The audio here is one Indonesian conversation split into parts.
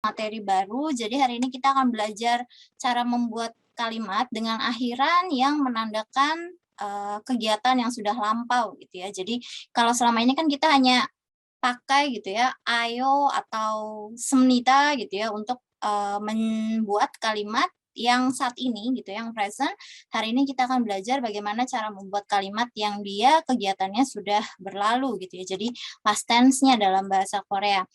materi baru. Jadi hari ini kita akan belajar cara membuat kalimat dengan akhiran yang menandakan kegiatan yang sudah lampau gitu ya. Jadi kalau selama ini kan kita hanya pakai gitu ya, ayo atau semnita gitu ya untuk membuat kalimat yang saat ini gitu, yang present. Hari ini kita akan belajar bagaimana cara membuat kalimat yang dia kegiatannya sudah berlalu gitu ya. Jadi past tense-nya dalam bahasa Korea.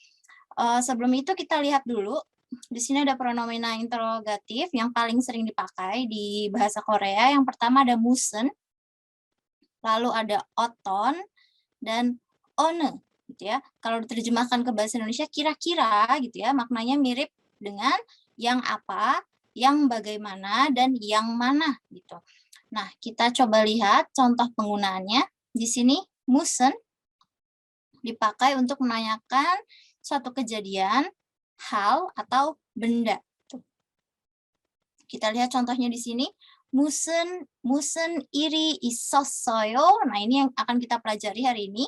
Sebelum itu kita lihat dulu, di sini ada pronomina interrogatif yang paling sering dipakai di bahasa Korea. Yang pertama ada musen, lalu ada oton, dan one gitu ya. Kalau diterjemahkan ke bahasa Indonesia kira-kira gitu ya, maknanya mirip dengan yang apa, yang bagaimana, dan yang mana gitu. Nah, kita coba lihat contoh penggunaannya. Di sini musen dipakai untuk menanyakan suatu kejadian, hal, atau benda. Tuh. Kita lihat contohnya di sini. 무슨 일이 있었어요? Nah, ini yang akan kita pelajari hari ini,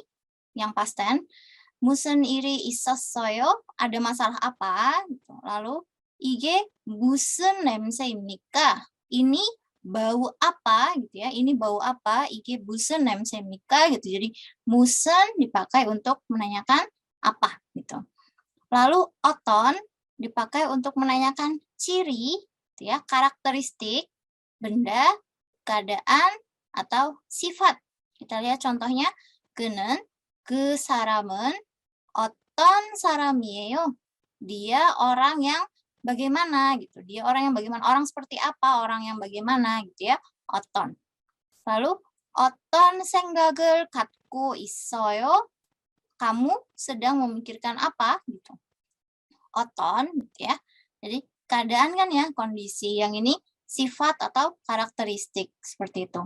yang past tense. 무슨 일이 있었어요? Ada masalah apa? Gitu. Lalu, 이게 무슨 냄새입니까? Ini bau apa gitu ya? Ini bau apa? 이게 무슨 냄새입니까? Gitu. Jadi, 무슨 dipakai untuk menanyakan apa gitu. Lalu, 어떤 dipakai untuk menanyakan ciri, gitu ya, karakteristik, benda, keadaan, atau sifat. Kita lihat contohnya, 그는 그 사람은 어떤 사람이에요? Dia orang yang bagaimana gitu. Dia orang yang bagaimana? Orang seperti apa? Orang yang bagaimana gitu ya? 어떤. Lalu 어떤 생각을 갖고 있어요? Kamu sedang memikirkan apa gitu. 어떤 gitu ya. Jadi keadaan kan ya, kondisi. Yang ini sifat atau karakteristik seperti itu.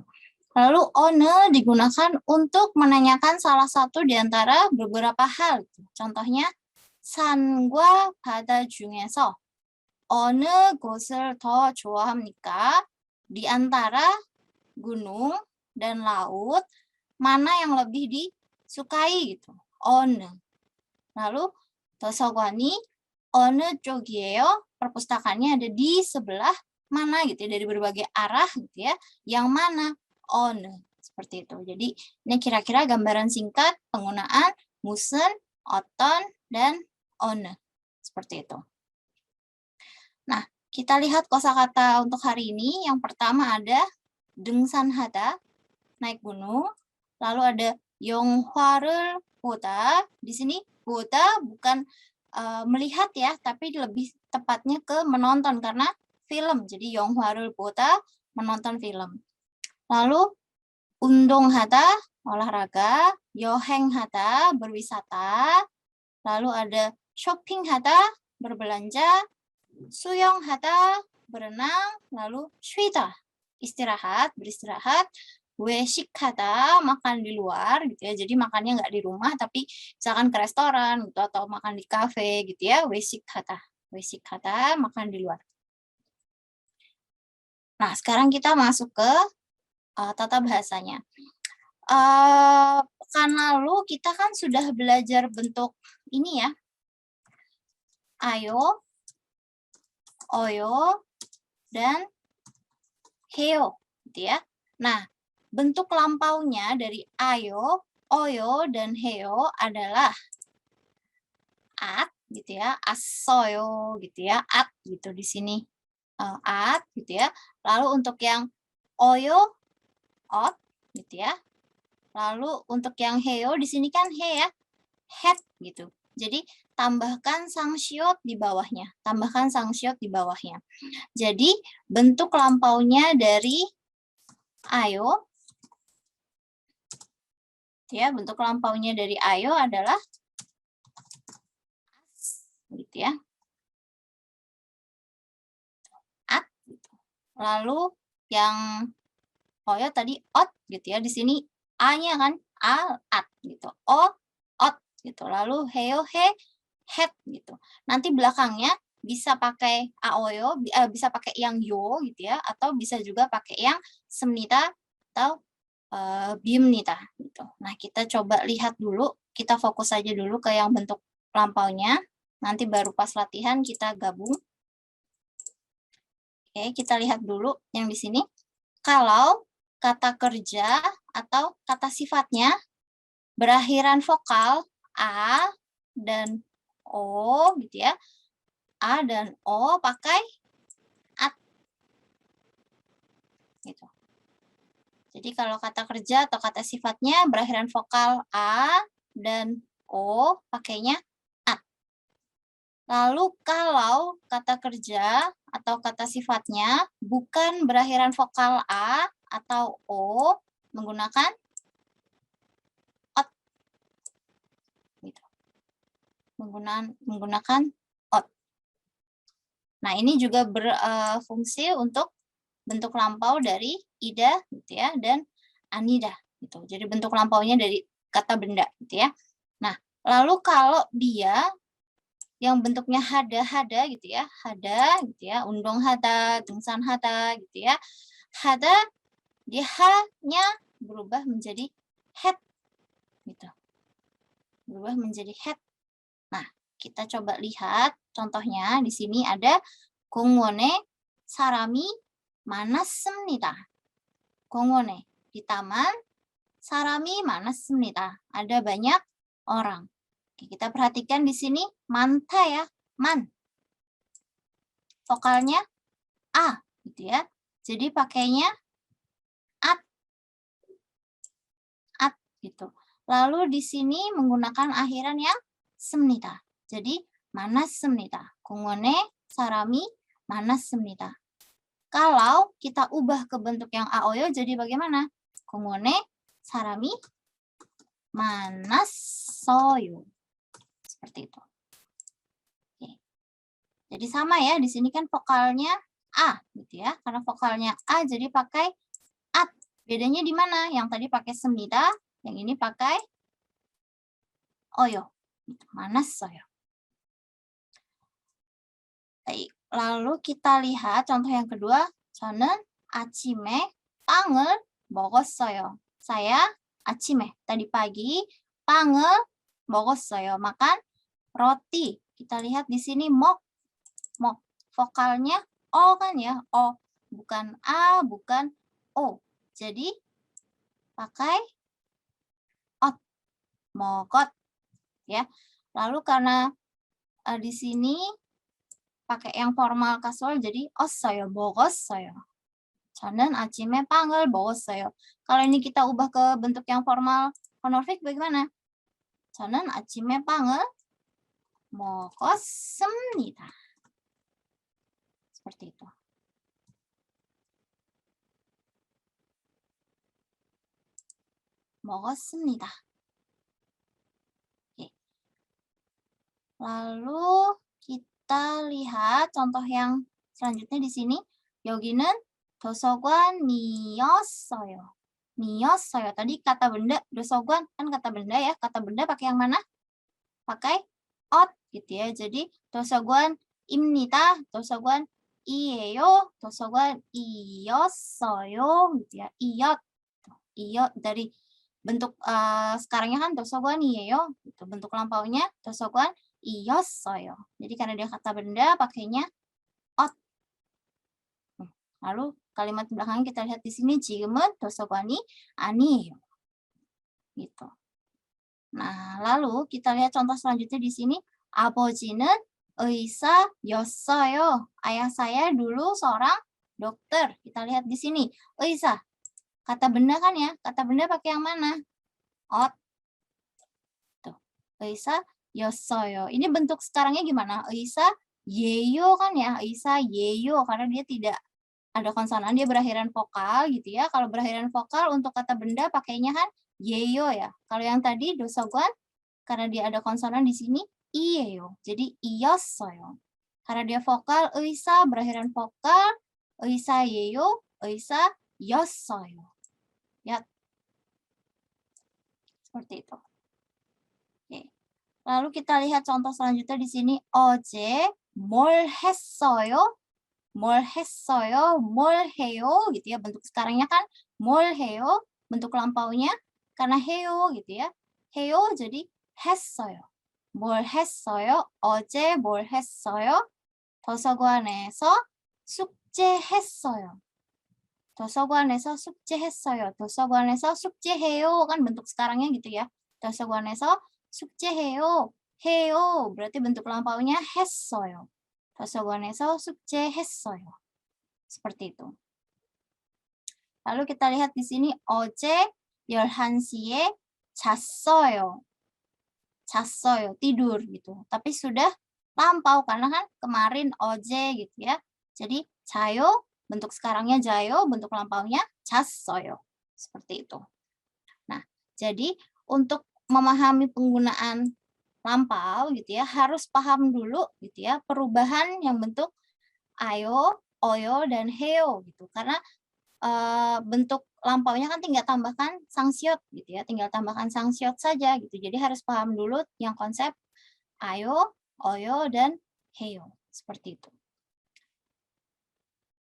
Lalu one digunakan untuk menanyakan salah satu di antara beberapa hal. Contohnya, 산과 바다 중에서 어느 곳을 더 좋아합니까? Di antara gunung dan laut, mana yang lebih disukai gitu. 어느. Lalu 도서관이 어느 쪽이에요? Perpustakaannya ada di sebelah mana gitu ya, dari berbagai arah gitu ya. Yang mana? On. Seperti itu. Jadi ini kira-kira gambaran singkat penggunaan musen, oton, dan on. Seperti itu. Nah, kita lihat kosakata untuk hari ini. Yang pertama ada 등산하다, naik gunung. Lalu ada 영화를 보다. Di sini 보다 bukan melihat ya, tapi lebih tepatnya ke menonton karena film. Jadi 영화를 보다, menonton film. Lalu 운동하다, olahraga, 여행하다, berwisata. Lalu ada 쇼핑하다, berbelanja, 수영하다, berenang, lalu 쉬다, istirahat, beristirahat, 외식하다, makan di luar gitu ya. Jadi makannya nggak di rumah tapi misalkan ke restoran gitu atau makan di kafe gitu ya. 외식하다, 외식하다, makan di luar. Nah, sekarang kita masuk ke tata bahasanya. Pekan lalu kita kan sudah belajar bentuk ini ya. Ayo, oyo, dan heo gitu ya. Nah, bentuk lampaunya dari ayo, oyo, dan heo adalah at gitu ya, asoyo gitu ya, at gitu di sini. At gitu ya. Lalu untuk yang oyo, ot gitu ya. Lalu untuk yang heo di sini kan he ya, het gitu. Jadi tambahkan sangsiot di bawahnya. Tambahkan sangsiot di bawahnya. Jadi bentuk lampaunya dari ayo, ya, bentuk lampaunya dari ayo adalah gitu ya. At gitu. Lalu yang oyo tadi ot gitu ya. Di sini a-nya kan at gitu. O ot gitu. Lalu heo he het gitu. Nanti belakangnya bisa pakai aoyo, bisa pakai yang yo gitu ya, atau bisa juga pakai yang semnita atau biumnita gitu. Nah, kita coba lihat dulu, kita fokus aja dulu ke yang bentuk lampaunya. Nanti baru pas latihan kita gabung. Oke, kita lihat dulu yang di sini. Kalau kata kerja atau kata sifatnya berakhiran vokal A dan O gitu ya. A dan O pakai at. Gitu. Jadi kalau kata kerja atau kata sifatnya berakhiran vokal A dan O pakainya at. Lalu kalau kata kerja atau kata sifatnya bukan berakhiran vokal A atau O menggunakan ot. Gitu. Menggunakan ot. Nah, ini juga berfungsi untuk bentuk lampau dari ida gitu ya dan anida gitu. Jadi bentuk lampaunya dari kata benda gitu ya. Nah, lalu kalau dia yang bentuknya hada gitu ya, hada gitu ya, undong hada, tungsan hada gitu ya. Hada dia ha-nya berubah menjadi het gitu. Berubah menjadi het. Nah, kita coba lihat contohnya di sini ada 공원에 사람이 많았습니다. 공원에 di taman 사람이 많았습니다. Ada banyak orang. Oke, kita perhatikan di sini manta ya, man. Vokalnya a gitu ya. Jadi pakainya at gitu. Lalu di sini menggunakan akhiran yang semnita. Jadi 만났습니다. 공원에 사람이 많았습니다. Kalau kita ubah ke bentuk yang aoyo jadi bagaimana? 공원에 사람이 많았어요. Seperti itu. Oke. Jadi sama ya, di sini kan vokalnya A gitu ya. Karena vokalnya A jadi pakai at. Bedanya di mana? Yang tadi pakai semnita, yang ini pakai oyo. 만났어요. Baik, lalu kita lihat contoh yang kedua. 저는 아침에 빵을 먹었어요. Saya 아침에 tadi pagi 빵을 먹었어요. Makan roti. Kita lihat di sini mok. Vokalnya o kan ya, o. Bukan a, bukan o. Jadi pakai ot. 먹었 ya. Lalu karena di sini pakai yang formal kasual jadi ossoyo, 먹었어요. 저는 아침에 빵을 먹었어요. Kalau ini kita ubah ke bentuk yang formal honorific bagaimana? 저는 아침에 빵을 먹었습니다. Seperti itu. 먹었습니다. Oke. Lalu kita lihat contoh yang selanjutnya di sini. 여기는 도서관이었어요. 니었어요. Tadi kata benda, dosoguan kan kata benda ya. Kata benda pakai yang mana? Pakai ot gitu ya. Jadi 도서관입니다. 도서관이에요. 도서관이었어요 gitu ya. 이엇. 이엇 dari bentuk sekarangnya kan 도서관이에요. Gitu. Bentuk lampaunya 도서관이었어요. Jadi karena dia kata benda pakainya ot. Lalu kalimat belakang kita lihat di sini 지금은 도서관이 아니에요. Gitu. Nah, lalu kita lihat contoh selanjutnya di sini. 아버지는 의사였어요. Ayah saya dulu seorang dokter. Kita lihat di sini. 의사. Kata benda kan ya? Kata benda pakai yang mana? ot. Tuh. 의사였어요. Ini bentuk sekarangnya gimana? 의사예요 kan ya? 의사예요 karena dia tidak ada konsonan, dia berakhiran vokal gitu ya. Kalau berakhiran vokal untuk kata benda pakainya kan yeyo ya. Kalau yang tadi dosoguan karena dia ada konsonan di sini iyeyo. Jadi iyossoyo. Karena dia vokal 의사 berakhiran vokal 의사예요, 의사였어요. Ya. Seperti itu. Oke. Lalu kita lihat contoh selanjutnya di sini. 어제 뭘 했어요? 뭘 했어요? 뭘 해요? Gitu ya. Bentuk sekarangnya kan 뭘 해요? Bentuk lampaunya karena 해요 gitu ya. 해요 jadi 했어요. 뭘 했어요? 어제 뭘 했어요? 도서관에서 숙제했어요. 도서관에서 숙제했어요. 도서관에서 숙제해요. Kan bentuk sekarangnya gitu ya. 도서관에서 숙제해요. 해요. berarti bentuk lampaunya 했어요. 도서관에서 숙제했어요. Seperti itu. Lalu kita lihat di sini 어제 11시에 잤어요. 잤어요, tidur gitu. Tapi sudah lampau karena kan kemarin 어제 gitu ya. Jadi 자요 bentuk sekarangnya 자요, bentuk lampaunya 잤어요. Seperti itu. Nah, jadi untuk memahami penggunaan lampau gitu ya, harus paham dulu gitu ya perubahan yang bentuk ayo, oyo, dan heo gitu. Karena bentuk lampaunya kan tinggal tambahkan sangsiot gitu ya, tinggal tambahkan sangsiot saja gitu. Jadi harus paham dulu yang konsep ayo, oyo, dan heo. Seperti itu.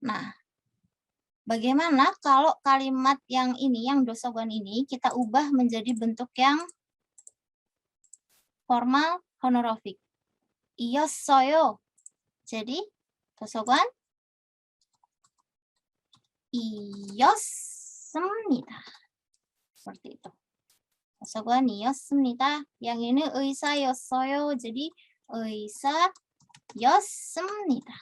Nah, bagaimana kalau kalimat yang ini, yang dosogon ini, kita ubah menjadi bentuk yang formal honorofik. 이었어요. Jadi, dosogon 이었습니다. Seperti itu. dosogon이었습니다. Yang ini 의사였어요. Jadi, 의사였습니다.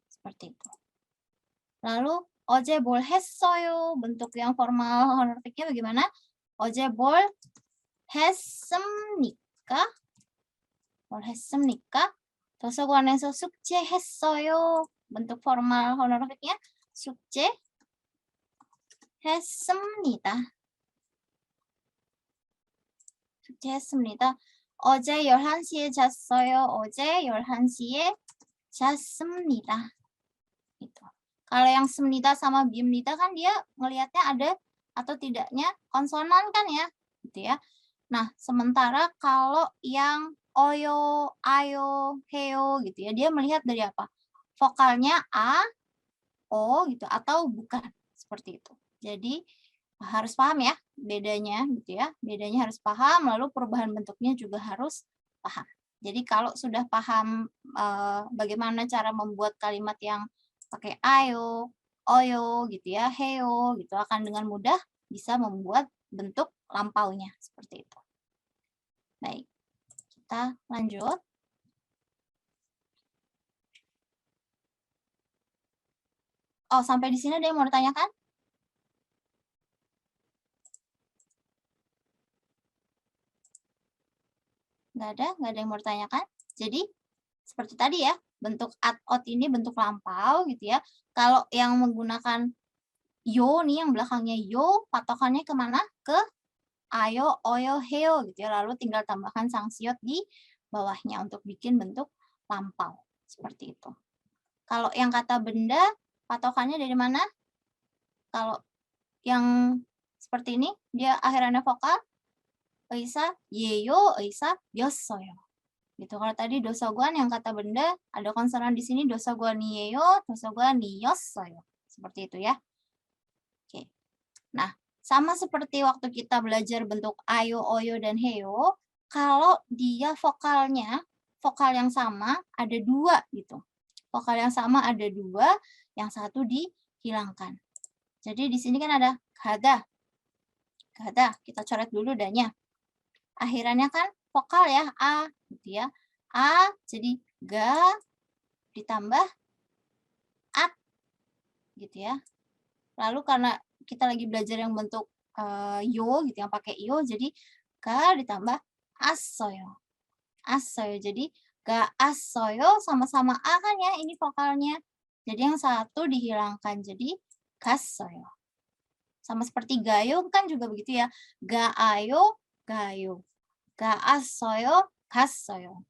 Seperti itu. Lalu, 어제 뭘 했어요? Bentuk yang formal honorifiknya bagaimana? 어제 뭘 했습니까? 뭘 했습니까? 도서관에서 숙제했어요. Bentuk formal honorifiknya 숙제했습니다. 숙제했습니다. 어제 11시에 잤어요. 어제 11시에 잤습니다. Gitu. Kalau yang semnida sama bimnida kan dia ngelihatnya ada atau tidaknya konsonan kan ya, gitu ya. Nah, sementara kalau yang oyo, ayo, heo gitu ya, dia melihat dari apa? Vokalnya a, o gitu atau bukan, seperti itu. Jadi harus paham ya bedanya gitu ya. Bedanya harus paham, lalu perubahan bentuknya juga harus paham. Jadi kalau sudah paham bagaimana cara membuat kalimat yang pakai ayo, oyo gitu ya, heo gitu akan dengan mudah bisa membuat bentuk lampaunya seperti itu. Baik, kita lanjut. Oh, sampai di sini ada yang mau ditanyakan? Nggak ada yang mau ditanyakan. Jadi, seperti tadi ya, bentuk at-out ini bentuk lampau gitu ya. Kalau yang menggunakan yo nih, yang belakangnya yo, patokannya kemana? Ke ayo, oyo, heo gitu ya. Lalu tinggal tambahkan sangsiot di bawahnya untuk bikin bentuk lampau. Seperti itu. Kalau yang kata benda, patokannya dari mana? Kalau yang seperti ini, dia akhirannya vokal, 의사, 예요, 의사, 였어요. Gitu. Kalau tadi dosoguan yang kata benda, ada konsonan di sini dosoguan이에요, dosoguan이었어요. Seperti itu ya. Oke. Nah, sama seperti waktu kita belajar bentuk ayo, oyo, dan heo, kalau dia vokalnya, vokal yang sama ada dua gitu. Vokal yang sama ada dua, yang satu dihilangkan. Jadi di sini kan ada gada. Gada, kita coret dulu danya. Akhirannya kan vokal ya, a gitu ya. A jadi ga ditambah at gitu ya. Lalu karena kita lagi belajar yang bentuk yo gitu yang pakai yo jadi ga ditambah asoyo. Asoyo. Jadi ga asoyo sama-sama a kan ya ini vokalnya. Jadi yang satu dihilangkan jadi gasoyo. Sama seperti gayo kan juga begitu ya. Ga ayo, gayo. Ga asoyo, gas어요.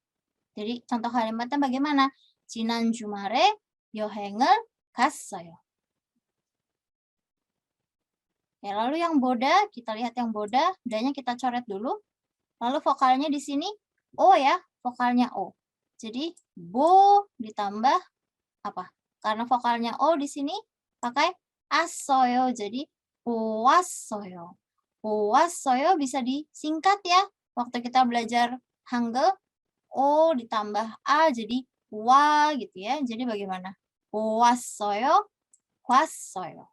Jadi contoh kalimatnya bagaimana? 지난 주말에 여행을 갔어요. Ya, lalu yang boda, kita lihat yang boda, bodanya kita coret dulu. Lalu vokalnya di sini O ya, vokalnya O. Jadi bo ditambah apa? Karena vokalnya O di sini pakai asoyo, jadi 보았어요. 보았어요 bisa disingkat ya. waktu kita belajar Hangul, O ditambah A jadi wa gitu ya. Jadi bagaimana? 왔어요, 왔어요.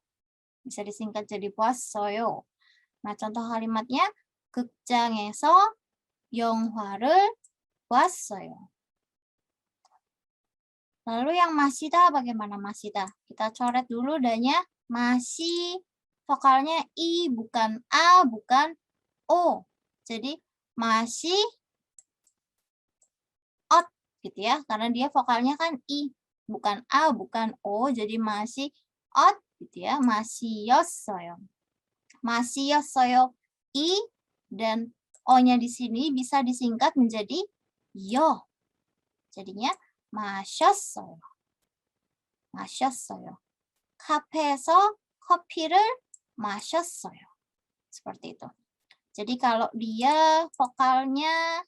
bisa disingkat jadi 왔어요. Nah, contoh kalimatnya 극장에서 영화를 봤어요. Lalu yang masida bagaimana masida? Kita coret dulu danya masih vokalnya i bukan a bukan o. Jadi masih ot gitu ya karena dia vokalnya kan i bukan a bukan o jadi masih ot gitu ya masih였어요. masih였어요 i dan o-nya di sini bisa disingkat menjadi yo. Jadinya 마셨어요. 마셨어요. 카페에서 커피를 마셨어요. Seperti itu. Jadi kalau dia vokalnya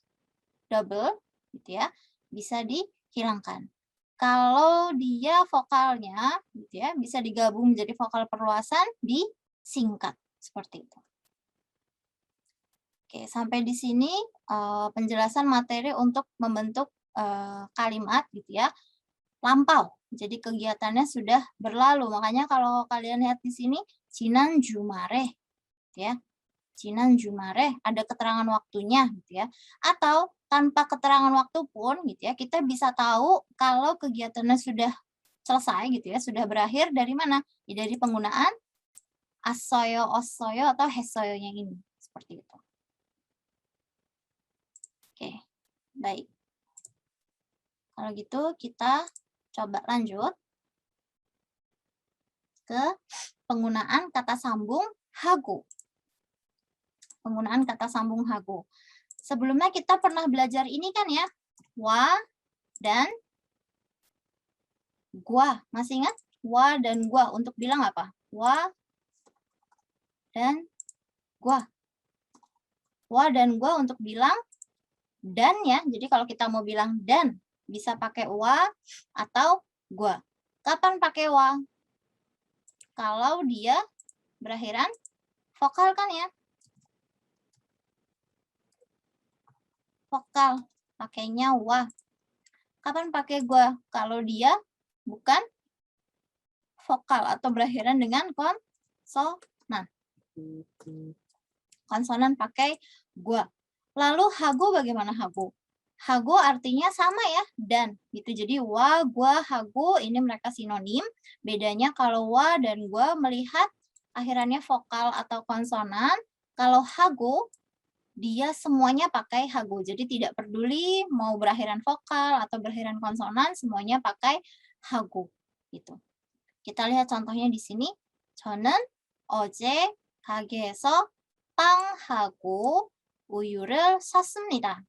double gitu ya, bisa dihilangkan. Kalau dia vokalnya gitu ya, bisa digabung menjadi vokal perluasan disingkat seperti itu. Oke, sampai di sini penjelasan materi untuk membentuk kalimat gitu ya. Lampau. Jadi kegiatannya sudah berlalu. Makanya kalau kalian lihat di sini 지난 주말에 ya. 지난 주말에 ada keterangan waktunya gitu ya. Atau tanpa keterangan waktu pun gitu ya, kita bisa tahu kalau kegiatannya sudah selesai gitu ya, sudah berakhir dari mana? Ya, dari penggunaan assoyo, ossoyo atau hessoyo-nya ini. Seperti itu. Oke, baik. Kalau gitu kita coba lanjut ke penggunaan kata sambung hago. Penggunaan kata sambung hago. Sebelumnya kita pernah belajar ini kan ya, wa dan gua. Masih ingat? Wa dan gua untuk bilang apa? Wa dan gua. Wa dan gua untuk bilang dan ya. Jadi kalau kita mau bilang dan, bisa pakai wa atau gua. Kapan pakai wa? Kalau dia berakhiran vokal kan ya. Vokal, pakainya wa. Kapan pakai gua? Kalau dia bukan vokal atau berakhiran dengan konsonan. Konsonan pakai gua. Lalu hago bagaimana hago? Hago artinya sama ya, dan gitu. Jadi wa, gua, hago ini mereka sinonim. Bedanya kalau wa dan gua melihat akhirannya vokal atau konsonan. Kalau hago dia semuanya pakai hago. Jadi tidak peduli mau berakhiran vokal atau berakhiran konsonan, semuanya pakai hago gitu. Kita lihat contohnya di sini. 저는 어제 가게에서 빵하고 우유를 샀습니다.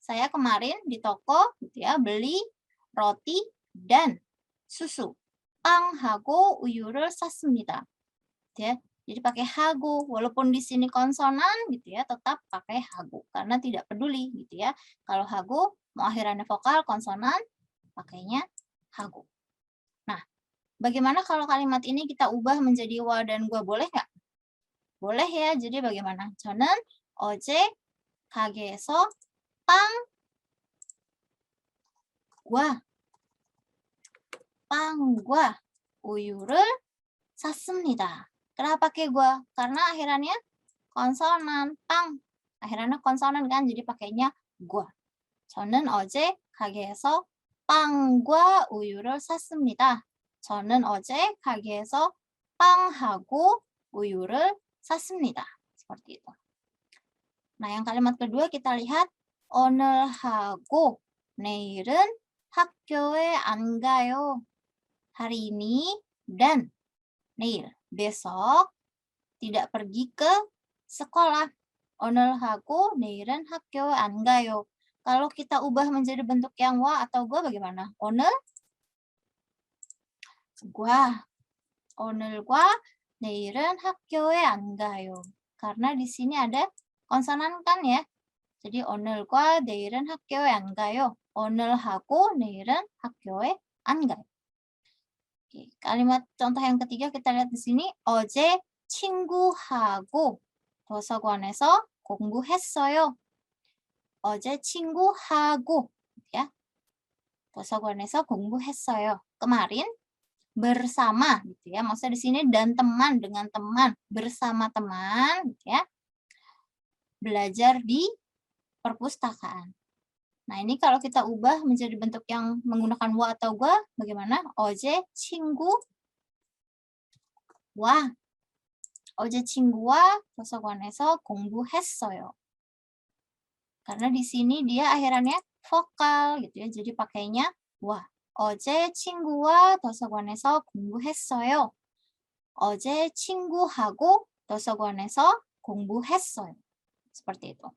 Saya kemarin di toko gitu ya, beli roti dan susu. 빵하고 우유를 샀습니다. Ya, jadi pakai hago. Walaupun di sini konsonan gitu ya, tetap pakai hago karena tidak peduli gitu ya. Kalau hago mau akhirannya vokal, konsonan, pakainya hago. Nah, bagaimana kalau kalimat ini kita ubah menjadi wa dan gua, boleh nggak? Boleh ya. Jadi bagaimana? 저는 어제 가게에서 빵과 우유를 샀습니다. Kenapa pakai gua? Karena akhirannya konsonan, 빵. akhirannya konsonan kan, jadi pakainya gua. 저는 어제 가게에서 빵과 우유를 샀습니다. 저는 어제 가게에서 빵하고 우유를 샀습니다. Seperti itu. Nah, yang kalimat kedua kita lihat 오늘하고 내일은 학교에 안 가요. Hari ini dan neil, besok tidak pergi ke sekolah. 오늘하고 내일은 학교에 안 가요. Kalau kita ubah menjadi bentuk yang wa atau gua bagaimana? 오늘 gua. 오늘과 내일은 학교에 안 가요. Karena di sini ada konsonan kan ya. Jadi 오늘과 내일은 학교에 안 가요. 오늘하고 내일은 학교에 안 가요. Oke, kalimat contoh yang ketiga kita lihat di sini. 어제 친구하고 도서관에서 공부했어요. 어제 친구하고 ya. 도서관에서 공부했어요. Kemarin bersama gitu ya. Maksudnya di sini dan teman dengan teman, bersama teman gitu ya. Belajar di perpustakaan. Nah, ini kalau kita ubah menjadi bentuk yang menggunakan wa atau gua bagaimana? 어제 친구와 어제 친구와 도서관에서 공부했어요. Karena di sini dia akhirannya vokal gitu ya. Jadi pakainya wa. 어제 친구와 도서관에서 공부했어요. 어제 친구하고 도서관에서 공부했어요. Seperti itu.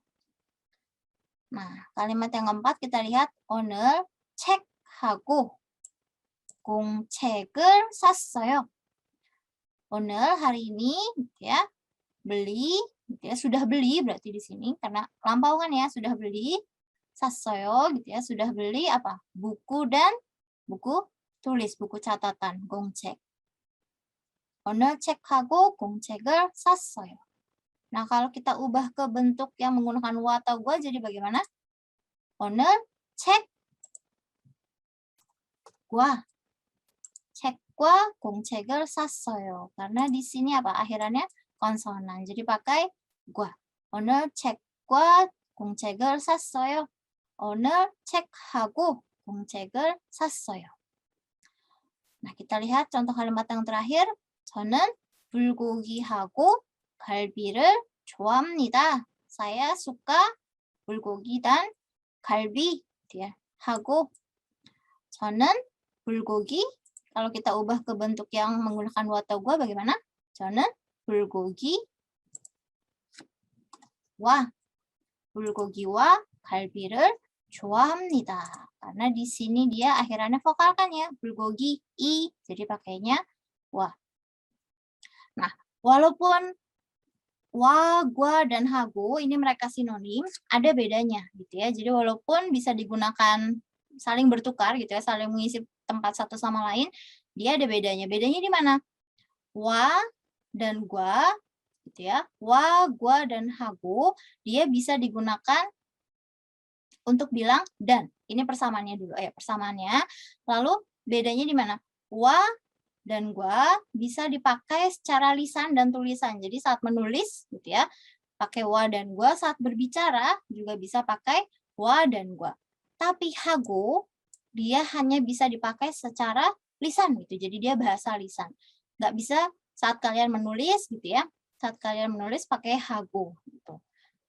Nah, kalimat yang keempat kita lihat 오늘 책하고 공책을 샀어요. 오늘 hari ini gitu ya, beli gitu ya, sudah beli berarti di sini karena lampau kan ya, sudah beli. 샀어요 gitu ya, sudah beli apa? Buku dan buku tulis, buku catatan, 공책. 오늘 책하고 공책을 샀어요. Nah, kalau kita ubah ke bentuk yang menggunakan wa atau gua jadi bagaimana? 오늘 책과 공책을 샀어요. Karena di sini apa? Akhirannya konsonan. Jadi pakai gua. 오늘 책과 공책을 샀어요. 오늘 책하고 공책을 샀어요. Nah, kita lihat contoh kalimat yang terakhir. 저는 불고기하고 갈비를 좋아합니다. Saya suka bulgogi dan 갈비 gitu ya. 하고 저는 bulgogi kalau kita ubah ke bentuk yang menggunakan wa atau gua bagaimana? 저는 불고기와 갈비를 좋아합니다. Karena di sini dia akhirannya vokal kan ya, bulgogi i, jadi pakainya wa. Nah, walaupun wa, gua, dan hago ini mereka sinonim, ada bedanya gitu ya. Jadi walaupun bisa digunakan saling bertukar gitu ya, saling mengisi tempat satu sama lain, dia ada bedanya. Bedanya di mana? Wa dan gua gitu ya. Wa, gua, dan hago dia bisa digunakan untuk bilang dan. Ini persamaannya dulu ya, persamaannya. Lalu bedanya di mana? Wa dan gua bisa dipakai secara lisan dan tulisan. Jadi saat menulis gitu ya, pakai wa dan gua, saat berbicara juga bisa pakai wa dan gua. Tapi hago dia hanya bisa dipakai secara lisan gitu. Jadi dia bahasa lisan. Nggak bisa saat kalian menulis gitu ya. Saat kalian menulis pakai hago gitu.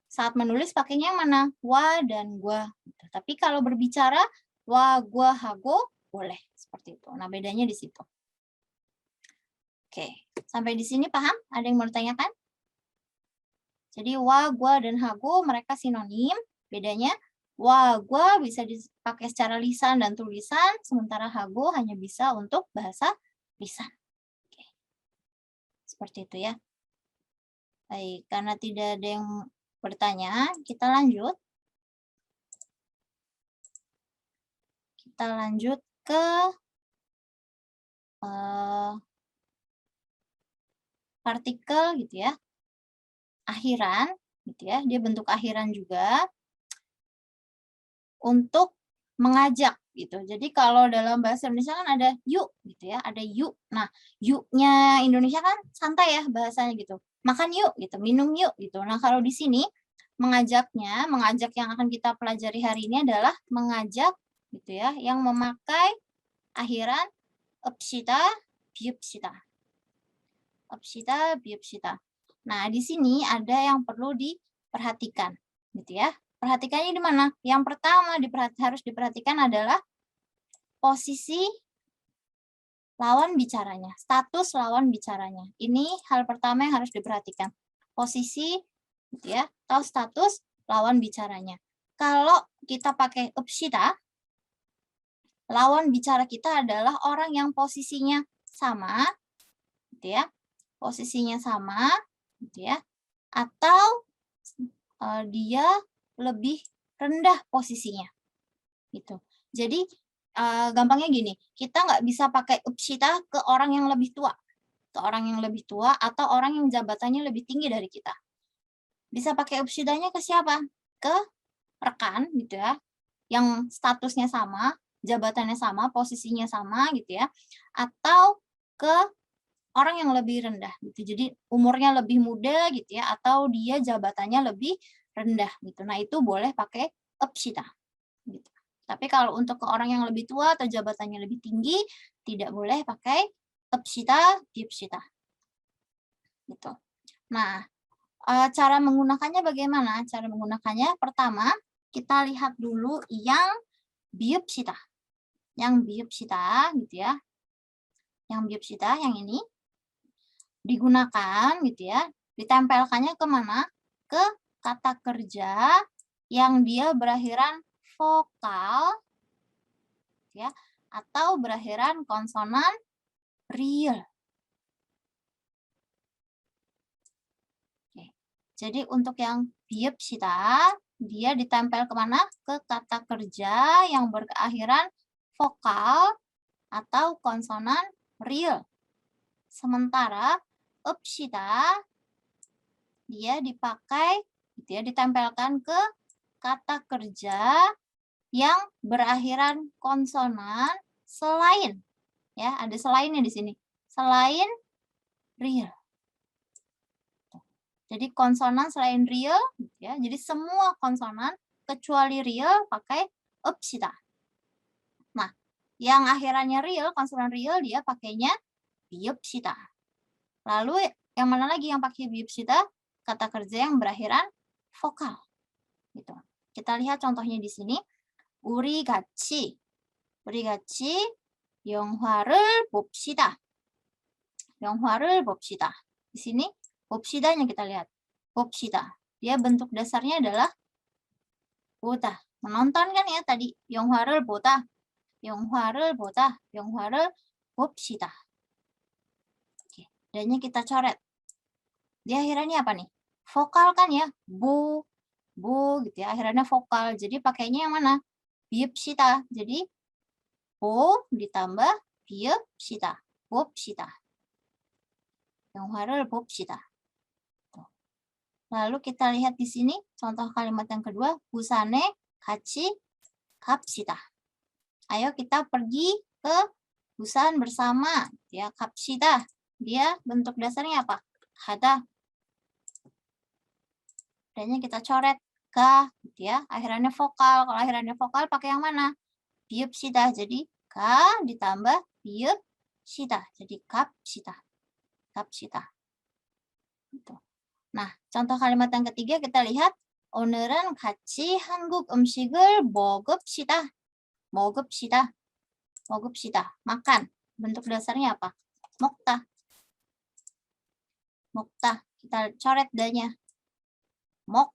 Saat menulis pakainya yang mana? Wa dan gua. Gitu. Tapi kalau berbicara wa, gua, hago boleh seperti itu. Nah, bedanya di situ. Oke, sampai di sini paham? Ada yang mau ditanyakan? Jadi wa, gua, dan hago mereka sinonim. Bedanya wa, gua bisa dipakai secara lisan dan tulisan, sementara hago hanya bisa untuk bahasa lisan. Oke. Seperti itu ya. Baik, karena tidak ada yang bertanya, kita lanjut. Kita lanjut ke partikel gitu ya. Akhiran gitu ya. Dia bentuk akhiran juga untuk mengajak gitu. Jadi kalau dalam bahasa Indonesia kan ada yuk gitu ya, ada yuk. Nah, yuknya Indonesia kan santai ya bahasanya gitu. Makan yuk gitu, minum yuk gitu. Nah, kalau di sini mengajak yang akan kita pelajari hari ini adalah mengajak gitu ya, yang memakai akhiran 읍시다, 비읍시다. 읍시다, 비읍시다. Nah, di sini ada yang perlu diperhatikan gitu ya. Perhatikannya di mana? Yang pertama harus diperhatikan adalah posisi lawan bicaranya, status lawan bicaranya. Ini hal pertama yang harus diperhatikan. Posisi gitu ya, atau status lawan bicaranya. Kalau kita pakai 읍시다, lawan bicara kita adalah orang yang posisinya sama gitu ya. Posisinya sama gitu ya. Atau dia lebih rendah posisinya gitu. Jadi gampangnya gini, kita nggak bisa pakai 읍시다 ke orang yang lebih tua, atau orang yang jabatannya lebih tinggi dari kita. Bisa pakai 읍시다nya ke siapa? Ke rekan gitu ya, yang statusnya sama, jabatannya sama, posisinya sama gitu ya, atau ke orang yang lebih rendah gitu. Jadi umurnya lebih muda gitu ya, atau dia jabatannya lebih rendah gitu. Nah, itu boleh pakai 읍시다 gitu. Tapi kalau untuk ke orang yang lebih tua atau jabatannya lebih tinggi, tidak boleh pakai 읍시다, 비읍시다 gitu. Nah, cara menggunakannya bagaimana? Cara menggunakannya pertama, kita lihat dulu yang bi읍시다. Yang bi읍시다 gitu ya. Yang bi읍시다 yang ini digunakan gitu ya, ditempelkannya ke mana? Ke kata kerja yang dia berakhiran vokal ya, atau berakhiran konsonan real. Oke. Jadi untuk yang bi읍시다, dia ditempel kemana? Ke kata kerja yang berakhiran vokal atau konsonan real. Sementara 읍시다 dia dipakai gitu ya, ditempelkan ke kata kerja yang berakhiran konsonan selain ya, ada selainnya di sini. Selain real. Jadi konsonan selain real gitu ya. Jadi semua konsonan kecuali real pakai 읍시다. Nah, yang akhirannya real, konsonan real dia pakainya bi읍시다. Lalu yang mana lagi yang pakai bi읍시다? Kata kerja yang berakhiran vokal. Gitu. Kita lihat contohnya di sini. 우리 같이 영화를 봅시다. 영화를 봅시다. Di sini 봅시다nya kita lihat. 봅시다. Dia bentuk dasarnya adalah 보다. Menonton kan ya tadi. 영화를 보다. 영화를 보다. 영화를 봅시다. Oke. Dan-nya kita coret. Di akhirannya apa nih? Vokal kan ya. bo gitu ya. Akhirannya vokal. Jadi pakainya yang mana? 비읍시다. Jadi 보 ditambah 비읍시다. 봅시다. 영화를 봅시다. Lalu kita lihat di sini contoh kalimat yang kedua, 부산에 같이 갑시다. Ayo kita pergi ke Busan bersama. Ya, 갑시다. Dia bentuk dasarnya apa? 가다. Dan-nya kita coret ga gitu ya. Akhirannya vokal. Kalau akhirannya vokal pakai yang mana? 비읍시다. Jadi ga ditambah 비읍시다. Jadi 갑시다. 갑시다. Gitu. Nah, contoh kalimat yang ketiga kita lihat 오늘은 같이 한국 음식을 먹읍시다. 먹읍시다. 먹읍시다. Makan. Bentuk dasarnya apa? 먹다. 먹다. Kita coret da-nya. Mok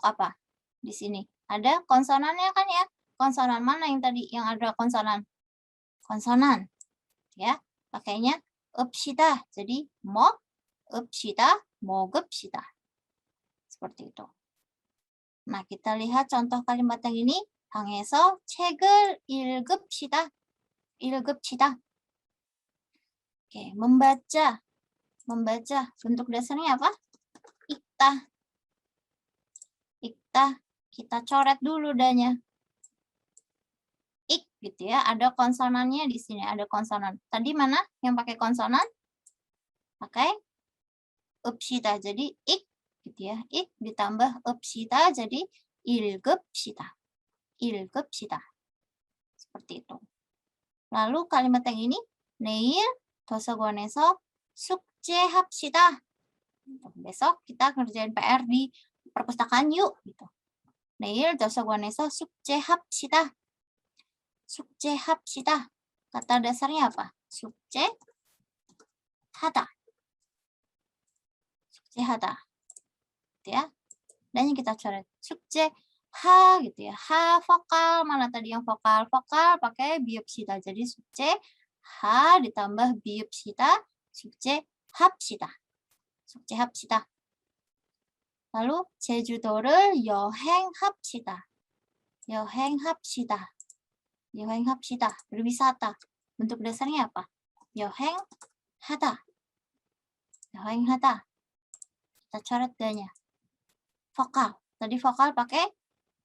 apa? Di sini. Ada konsonannya kan ya? Konsonan mana yang tadi yang ada konsonan? Konsonan. Ya. Pakainya 읍시다. Jadi 읍시다. 먹읍시다. Seperti itu. Nah, kita lihat contoh kalimat yang ini. 방에서 책을 읽읍시다. 읽읍시다. Oke, membaca. Membaca. Bentuk dasarnya apa? Ikta. Ikta. Kita coret dulu da-nya. Ik gitu ya. Ada konsonannya di sini. Ada konsonan. Tadi mana yang pakai konsonan? Pakai 읍시다. Jadi ik gitu ya. Ik ditambah 읍시다 jadi 읽읍시다. 읽읍시다. Seperti itu. Lalu kalimat yang ini 내일 도서관에서 숙제합시다. Besok kita kerjain PR di perpustakaan yuk gitu. 내일 도서관에서 숙제합시다. 숙제합시다. Kata dasarnya apa? 숙제하다. 숙제하다. Gitu ya. Dan yang kita coret 숙제 ha gitu ya. Ha vokal, mana tadi yang vokal? Vokal pakai bi읍시다. Jadi 숙제 ha ditambah bi읍시다. 숙제합시다. 숙제합시다. lalu 제주도를 여행합시다. 여행합시다. 여행합시다. berwisata. Bentuk dasarnya apa? 여행하다. 여행하다. Kita coret da-nya. Vokal. Tadi vokal pakai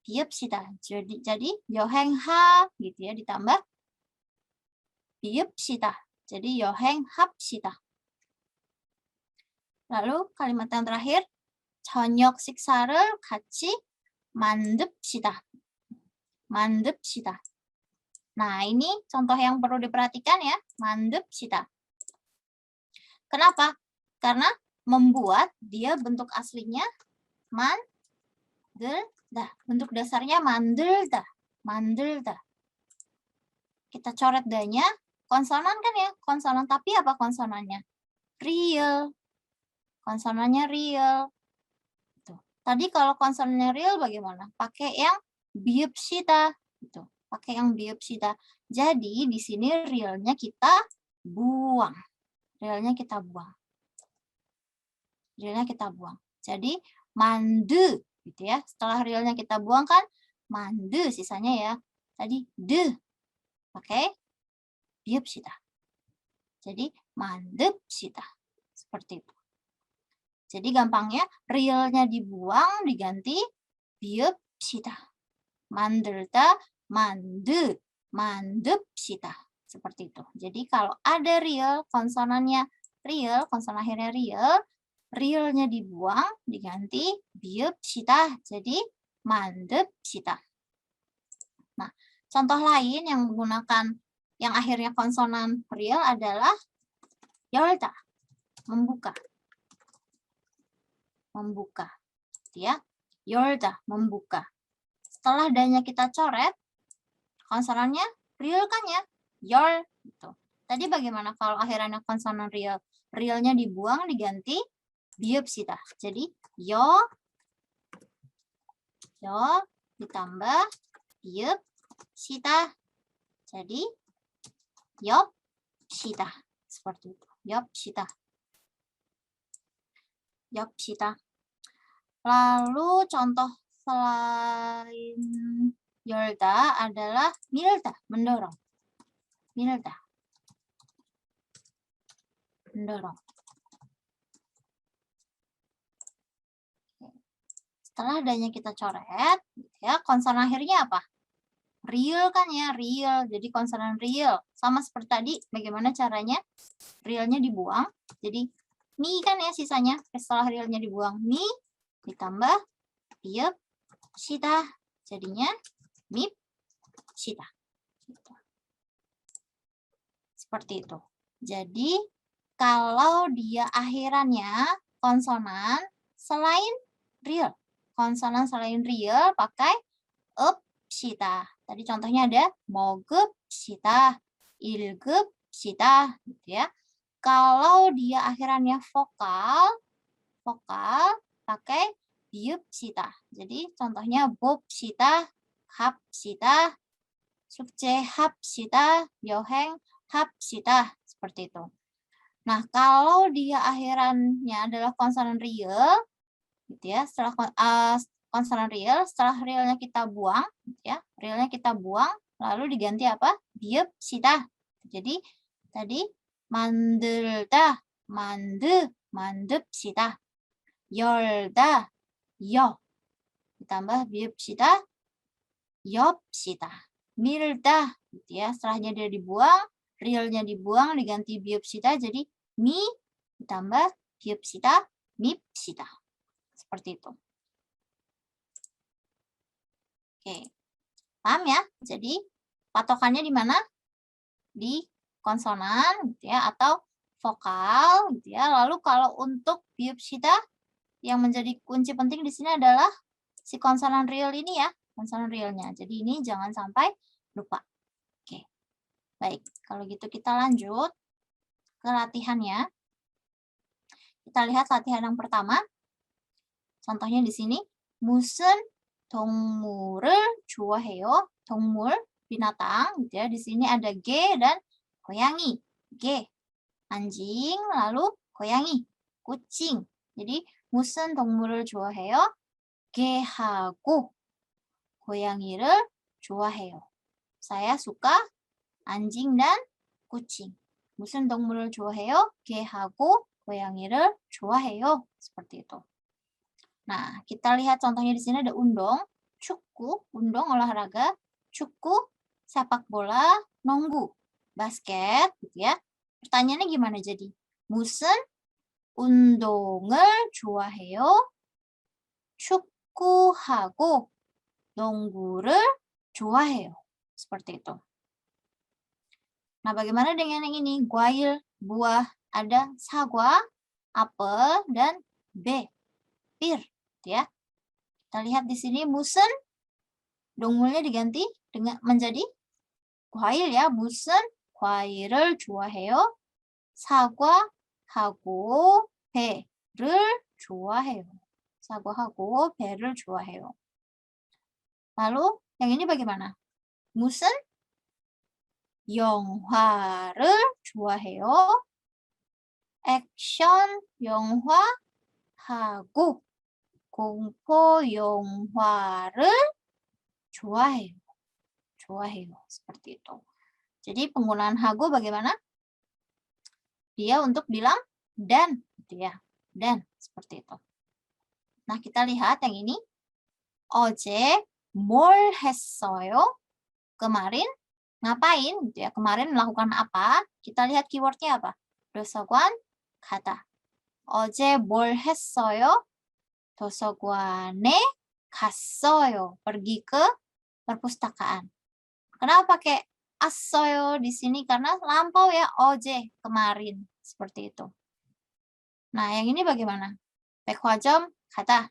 비읍시다. jadi 여행하 gitu ya, ditambah 비읍시다. Jadi 여행합시다. Lalu kalimat yang terakhir, 저녁 식사를 같이 만듭시다. 만듭시다. Nah, ini contoh yang perlu diperhatikan ya, 만듭시다. Kenapa? Karena membuat dia bentuk aslinya 만들다. Bentuk dasarnya 만들다. 만들다. Kita coret danya, konsonan kan ya? Konsonan, tapi apa konsonannya? Real. Konsonannya real. Tuh. Tadi kalau konsonannya real bagaimana? Pakai yang biopsida. Gitu. Pakai yang biopsida. Jadi di sini realnya kita buang. Realnya kita buang. Realnya kita buang. Jadi mandu gitu ya. Setelah realnya kita buang kan mandu sisanya ya. Tadi de pakai biopsida. Jadi mandepsida. Seperti itu. Jadi gampangnya realnya dibuang diganti biopsida. Mandelda, mandu, mandepsida. Seperti itu. Jadi kalau ada real, konsonannya real, konsonan akhirnya real, realnya dibuang diganti biopsida. Jadi mandepsida. Nah, contoh lain yang menggunakan yang akhirnya konsonan real adalah 열다, membuka. Membuka. Ya. 열다, membuka. Setelah danya kita coret, konsonannya real kan ya? 열 gitu. Tadi bagaimana kalau akhirannya konsonan real? Realnya dibuang diganti biopsida. Jadi yo ditambah biopsida. Jadi 엽시다. Seperti itu. 엽시다. 엽시다. Lalu contoh selain 열다 adalah 밀다, mendorong. 밀다. Mendorong. Setelah adanya kita coret, ya, konsonan akhirnya apa? Real kan ya, real. Jadi konsonan real. Sama seperti tadi, bagaimana caranya? Realnya dibuang. Jadi, mi kan ya sisanya. Setelah realnya dibuang, mi ditambah biopsida. Jadinya mipsida. Seperti itu. Jadi, kalau dia akhirannya konsonan selain real. Konsonan selain real pakai 읍시다. Tadi contohnya ada 먹읍시다, 읽읍시다, gitu ya. Kalau dia akhirannya vokal pakai bi읍시다. Jadi contohnya 봅시다, 합시다, 숙제합시다, 여행합시다. Seperti itu. Nah, kalau dia akhirannya adalah konsonan real, gitu ya, setelah konsonan real, setelah realnya kita buang, ya, realnya kita buang, lalu diganti apa? biopsida. Jadi tadi 만들다, 만듭시다. 열다, 여. Ditambah biopsida, 엽시다. 밀다, gitu ya. Setelahnya dia dibuang, realnya dibuang, diganti biopsida, jadi mi ditambah biopsida, mipsida. Seperti itu. Oke, paham ya? Jadi patokannya di mana? Di konsonan, gitu ya, atau vokal, gitu ya. Lalu kalau untuk biopsida, yang menjadi kunci penting di sini adalah si konsonan real ini ya, konsonan realnya. Jadi ini jangan sampai lupa. Oke, baik. Kalau gitu kita lanjut ke latihannya. Kita lihat latihan yang pertama. Contohnya di sini, 무슨 동물을 좋아해요? 동물, binatang, gitu ya. Di sini ada G dan 고양이. G, anjing, lalu 고양이, kucing. Jadi, 무슨 동물을 좋아해요? 개하고 고양이를 좋아해요. Saya suka anjing dan kucing. 무슨 동물을 좋아해요? 개하고 고양이를 좋아해요. Seperti itu. Nah, kita lihat contohnya di sini ada undong. 축구, 운동 olahraga, 축구, sepak bola, 농구, basket, gitu ya. Pertanyaannya gimana jadi? 무슨 운동을 좋아해요? 축구하고 농구를 좋아해요. Seperti itu. Nah, bagaimana dengan yang ini? Guail, buah, ada sagwa, apel, dan B, pir. Ya. Kita lihat di sini musen, dongulnya diganti dengan menjadi guail ya. Musen, guail을 좋아해요. 사과하고 배를 좋아해요. 사과하고 배를 좋아해요. Lalu yang ini bagaimana? 무슨 영화를 좋아해요? 액션 영화하고 공포 영화를 좋아해요. 좋아해요. Seperti itu. Jadi penggunaan hago bagaimana? Dia untuk bilang dan, gitu ya. Dan, seperti itu. Nah, kita lihat yang ini. 어제 뭘 했어요? Kemarin ngapain? Gitu ya. Kemarin melakukan apa? Kita lihat keywordnya apa? 도서관 가다. 어제 뭘 했어요? 도서관에 갔어요. Pergi ke perpustakaan. Kenapa pakai assoyo di sini? Karena lampau ya, 어제, kemarin. Seperti itu. Nah, yang ini bagaimana? 백화점 가다.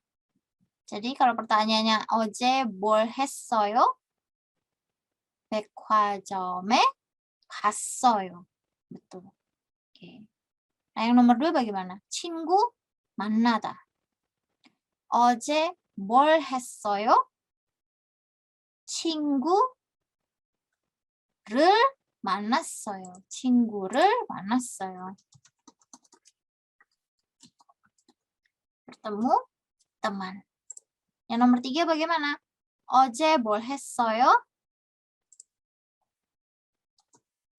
Jadi kalau pertanyaannya 어제 뭘 했어요? 백화점에 갔어요. Betul. Oke. Nah, yang nomor 2 bagaimana? 친구 만나다. 어제 뭘 했어요? 친구를 만났어요. 친구를 만났어요. Bertemu teman. Yang nomor 3 bagaimana? 어제 뭘 했어요?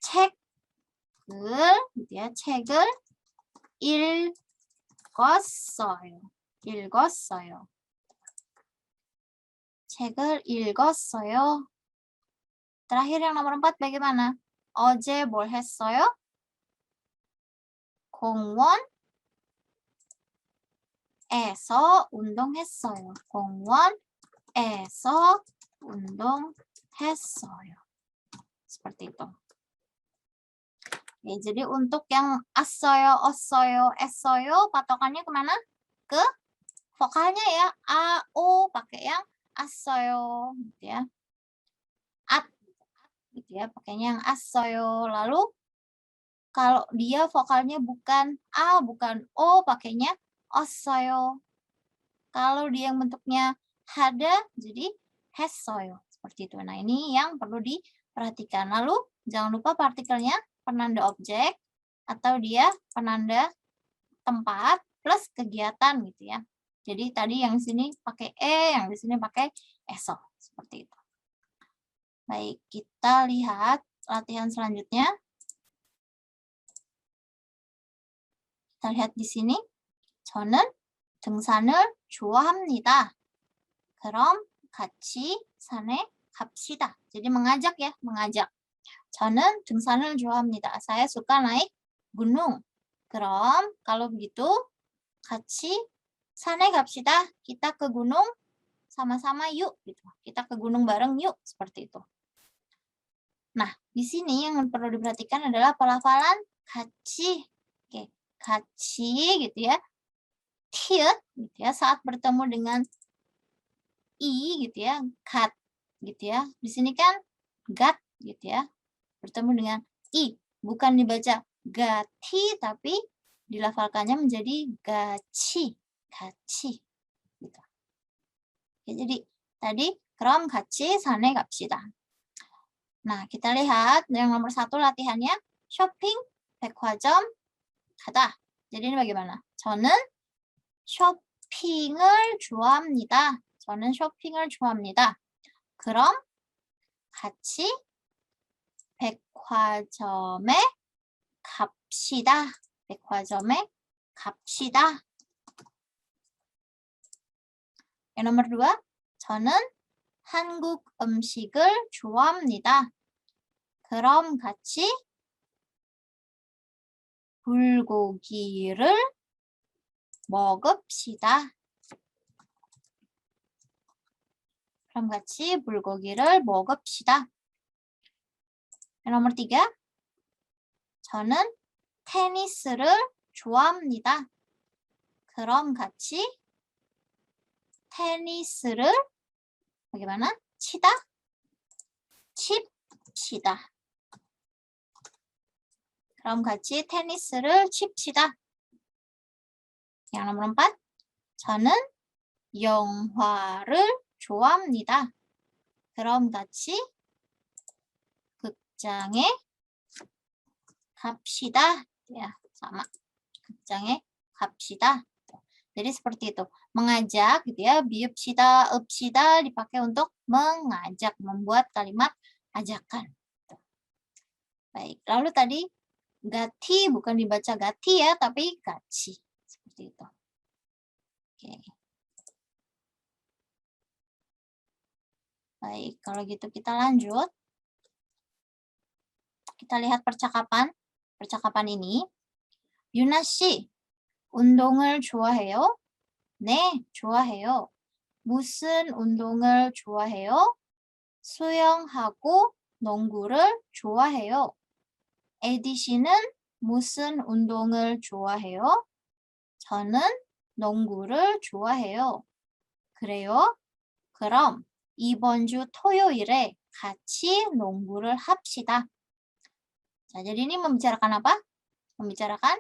책을, gitu ya, 책을 읽었어요. 읽었어요. 책을 읽었어요. Terakhir yang nomor 4 bagaimana? 어제 뭘 했어요? 공원에서 운동했어요. 공원에서 운동했어요. Seperti itu. Oke, jadi untuk yang assoyo, ossoyo, essoyo, patokannya kemana? Ke vokalnya ya. A, O, pakai yang assoyo, gitu ya. At, gitu ya, pakainya yang assoyo. Lalu, kalau dia vokalnya bukan A, bukan O, pakainya ossoyo. Kalau dia yang bentuknya hada, jadi hessoyo. Seperti itu. Nah, ini yang perlu diperhatikan. Lalu, jangan lupa partikelnya penanda objek atau dia penanda tempat plus kegiatan gitu ya. Jadi tadi yang di sini pakai yang di sini pakai eso, seperti itu. Baik, kita lihat latihan selanjutnya. Kita lihat di sini. 저는 등산을 좋아합니다. 그럼 같이 산에 갑시다. Jadi mengajak ya, mengajak. 저는 등산을 좋아합니다. Saya suka naik gunung. 그럼 kalau begitu 같이 산에 갑시다. Kita ke gunung sama-sama yuk gitu. Kita ke gunung bareng yuk, seperti itu. Nah, di sini yang perlu diperhatikan adalah pelafalan 같이. Oke, 같이 gitu ya. Tiut gitu ya, saat bertemu dengan i gitu ya, gat gitu ya. Di sini kan gat gitu ya. Bertemu dengan i, bukan dibaca gati tapi dilafalkannya menjadi gaci, gaci gitu. Oke, jadi tadi krom gaci 산에 갑시다. Nah, kita lihat yang nomor 1 latihannya shopping 백화점 가다. Jadi ini bagaimana? 저는 쇼핑을 좋아합니다. 저는 쇼핑을 좋아합니다. 그럼 같이 백화점에 갑시다. 백화점에 갑시다. Yang nomor 2, 저는 한국 음식을 좋아합니다. 그럼 같이 불고기를 먹읍시다. 그럼 같이 불고기를 먹읍시다. nomor 3. 저는 테니스를 좋아합니다. 그럼 같이 테니스를 bagaimana? 치다? 칩시다. 그럼 같이 테니스를 칩시다. Yang nomor 4. 저는 영화를 좋아합니다. 그럼 같이 극장에 갑시다. Ya, sama. 극장에 갑시다. Jadi seperti itu. Mengajak gitu ya, biupsida, upsida dipakai untuk mengajak, membuat kalimat ajakan. Baik, lalu tadi gati bukan dibaca gati ya, tapi gaci. Seperti itu. Oke. Baik, kalau gitu kita lanjut. Kita lihat percakapan. Percakapan ini. Yuna 씨, 운동을 좋아해요? 네, 좋아해요. 무슨 운동을 좋아해요? 수영하고 농구를 좋아해요. 에디 씨는 무슨 운동을 좋아해요? 저는 농구를 좋아해요. 그래요? 그럼 이번 주 토요일에 같이 농구를 합시다. Nah, jadi ini membicarakan apa? Membicarakan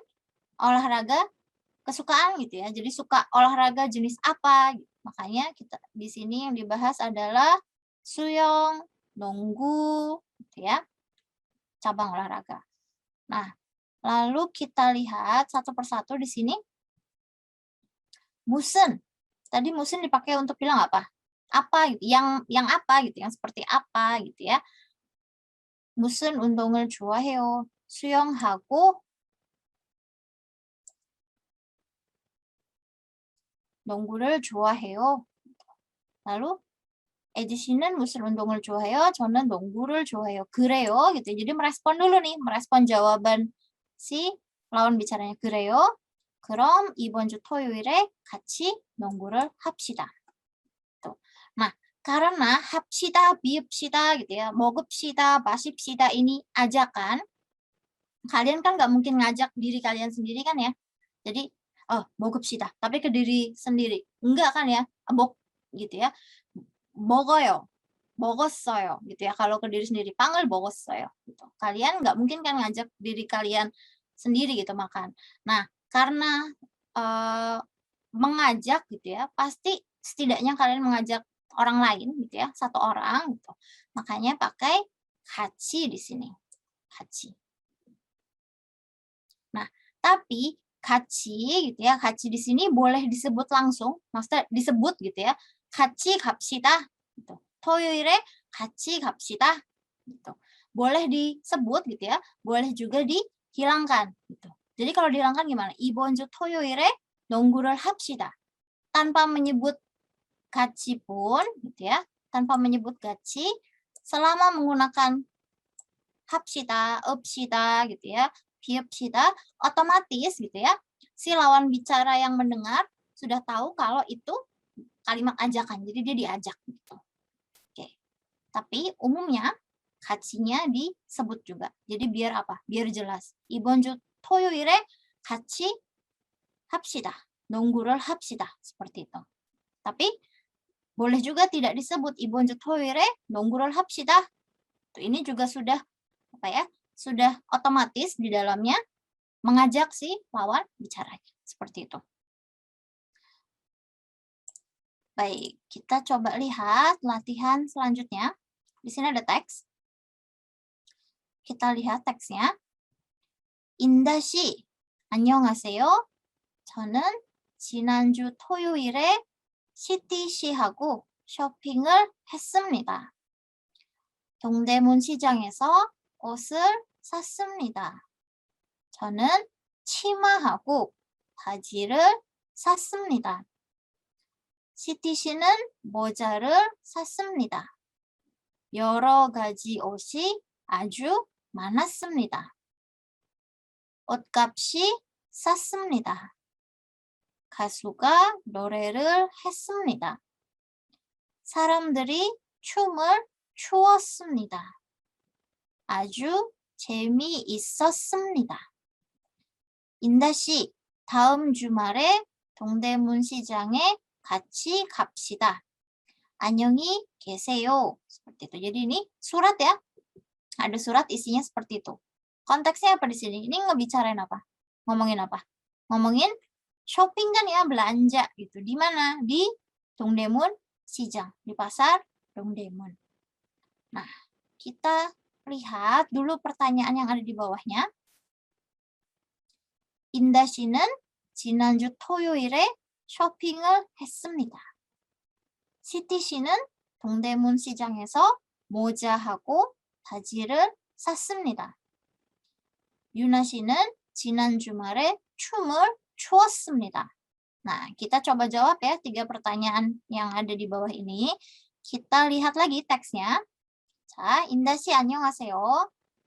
olahraga kesukaan gitu ya. Jadi suka olahraga jenis apa? Makanya kita di sini yang dibahas adalah suyong, nonggu, gitu ya. Cabang olahraga. Nah, lalu kita lihat satu persatu di sini. Musen. Tadi musen dipakai untuk bilang apa? Apa gitu, yang apa gitu, yang seperti apa gitu ya. 무슨 운동을 좋아해요? 수영하고 농구를 좋아해요. Lalu 에디 씨는 무슨 운동을 좋아해요? 저는 농구를 좋아해요. 그래요 gitu. Jadi merespon dulu nih, merespon jawaban si lawan bicaranya. 그래요? 그럼 이번 주 토요일에 같이 농구를 합시다. Tuh. Nah, karena 합시다, 비읍시다 gitu ya, 먹읍시다, 마십시다 ini ajakan, kalian kan nggak mungkin ngajak diri kalian sendiri kan ya. Jadi, oh 먹읍시다, tapi ke diri sendiri. Enggak kan ya, gitu ya. 먹어요, 먹었어요 gitu ya. Kalau ke diri sendiri, panggil 먹었어요 gitu. Kalian nggak mungkin kan ngajak diri kalian sendiri gitu makan. Nah, karena mengajak gitu ya, pasti setidaknya kalian mengajak orang lain gitu ya, satu orang gitu. Makanya pakai 같이 di sini. 같이. Nah, tapi 같이 gitu ya, 같이 di sini boleh disebut langsung, maksudnya disebut gitu ya. 같이 갑시다 gitu. 토요일에 같이 갑시다 gitu. Boleh disebut gitu ya, boleh juga dihilangkan gitu. Jadi kalau dihilangkan gimana? 이번 주 토요일에 농구를 합시다. Tanpa menyebut 같이 pun gitu ya, tanpa menyebut 같이, selama menggunakan 합시다, 읍시다 gitu ya, 비읍시다, otomatis gitu ya, si lawan bicara yang mendengar sudah tahu kalau itu kalimat ajakan, jadi dia diajak gitu. Oke. Tapi umumnya 같이nya disebut juga. Jadi biar apa? Biar jelas. 이번 주 토요일에 같이 합시다. 농구를 합시다. Seperti itu. Tapi boleh juga tidak disebut 이번 주 토요일에 농구를 합시다. Ini juga sudah apa ya? Sudah otomatis di dalamnya mengajak si lawan bicaranya. Seperti itu. Baik, kita coba lihat latihan selanjutnya. Di sini ada teks. Kita lihat teksnya. 인다 씨, 안녕하세요. 저는 지난주 토요일에 CTC하고 쇼핑을 했습니다. 동대문 시장에서 옷을 샀습니다. 저는 치마하고 바지를 샀습니다. 시티 씨는 모자를 샀습니다. 여러 가지 옷이 아주 많았습니다. 옷값이 쌌습니다. 가수가 노래를 했습니다. 사람들이 춤을 추었습니다. 아주 재미있었습니다. 인다 씨, 다음 주말에 동대문 시장에 같이 갑시다. 안녕히 계세요. Seperti itu. Jadi ini surat ya. Ada surat isinya seperti itu. Konteksnya apa di sini? Ini ngebicarain apa? Ngomongin apa? Ngomongin shopping kan ya, belanja gitu. Di mana? Di Dongdaemun Sijang, di pasar Dongdaemun. Nah, kita lihat dulu pertanyaan yang ada di bawahnya. 인다 씨는 지난주 토요일에 쇼핑을 했습니다. 시티 씨는 동대문 시장에서 모자하고 바지를 샀습니다. 유나 씨는 지난 주말에 춤을 추었습니다. Nah, kita coba jawab ya 3 pertanyaan yang ada di bawah ini. Kita lihat lagi teksnya. 자, 인다 씨 안녕하세요.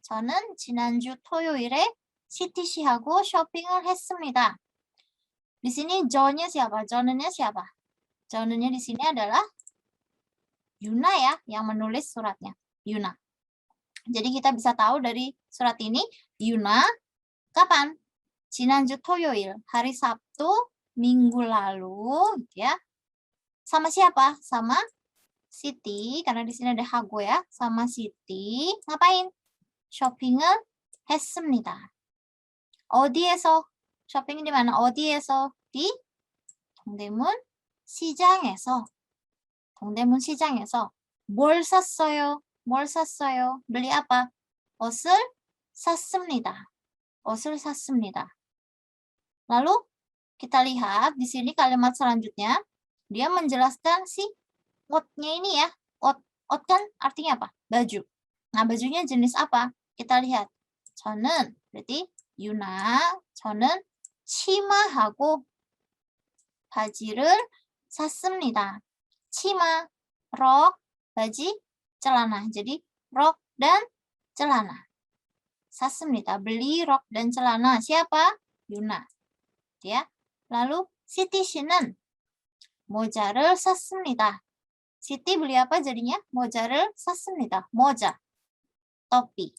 저는 지난주 토요일에 시티 씨하고 쇼핑을 했습니다. Di sini 저nya siapa? 저는nya siapa? 저는nya di sini adalah Yuna ya, yang menulis suratnya. Yuna. Jadi kita bisa tahu dari surat ini, Yuna kapan? 지난주 토요일, hari Sabtu minggu lalu, gitu ya. Sama siapa? Sama Siti, karena di sini ada hago ya. Sama Siti, ngapain? 쇼핑을 했습니다. 어디에서? 쇼핑이 di mana? 어디에서? di 동대문 시장에서. 동대문 시장에서 뭘 샀어요? 뭘 샀어요? beli apa? 옷을 샀습니다. 옷을 샀습니다. Lalu kita lihat di sini kalimat selanjutnya, dia menjelaskan si 옷nya ini ya. 옷 kan artinya apa? Baju. Nah, bajunya jenis apa? Kita lihat. 저는 berarti Yuna, 저는 치마하고 바지를 샀습니다. 치마, rok, baji, celana. Jadi rok dan celana. 샀습니다. beli rok dan celana. Siapa? Yuna. Ya. Lalu Siti 씨는 모자를 샀습니다. Siti beli apa jadinya? 모자를 샀습니다. 모자, topi.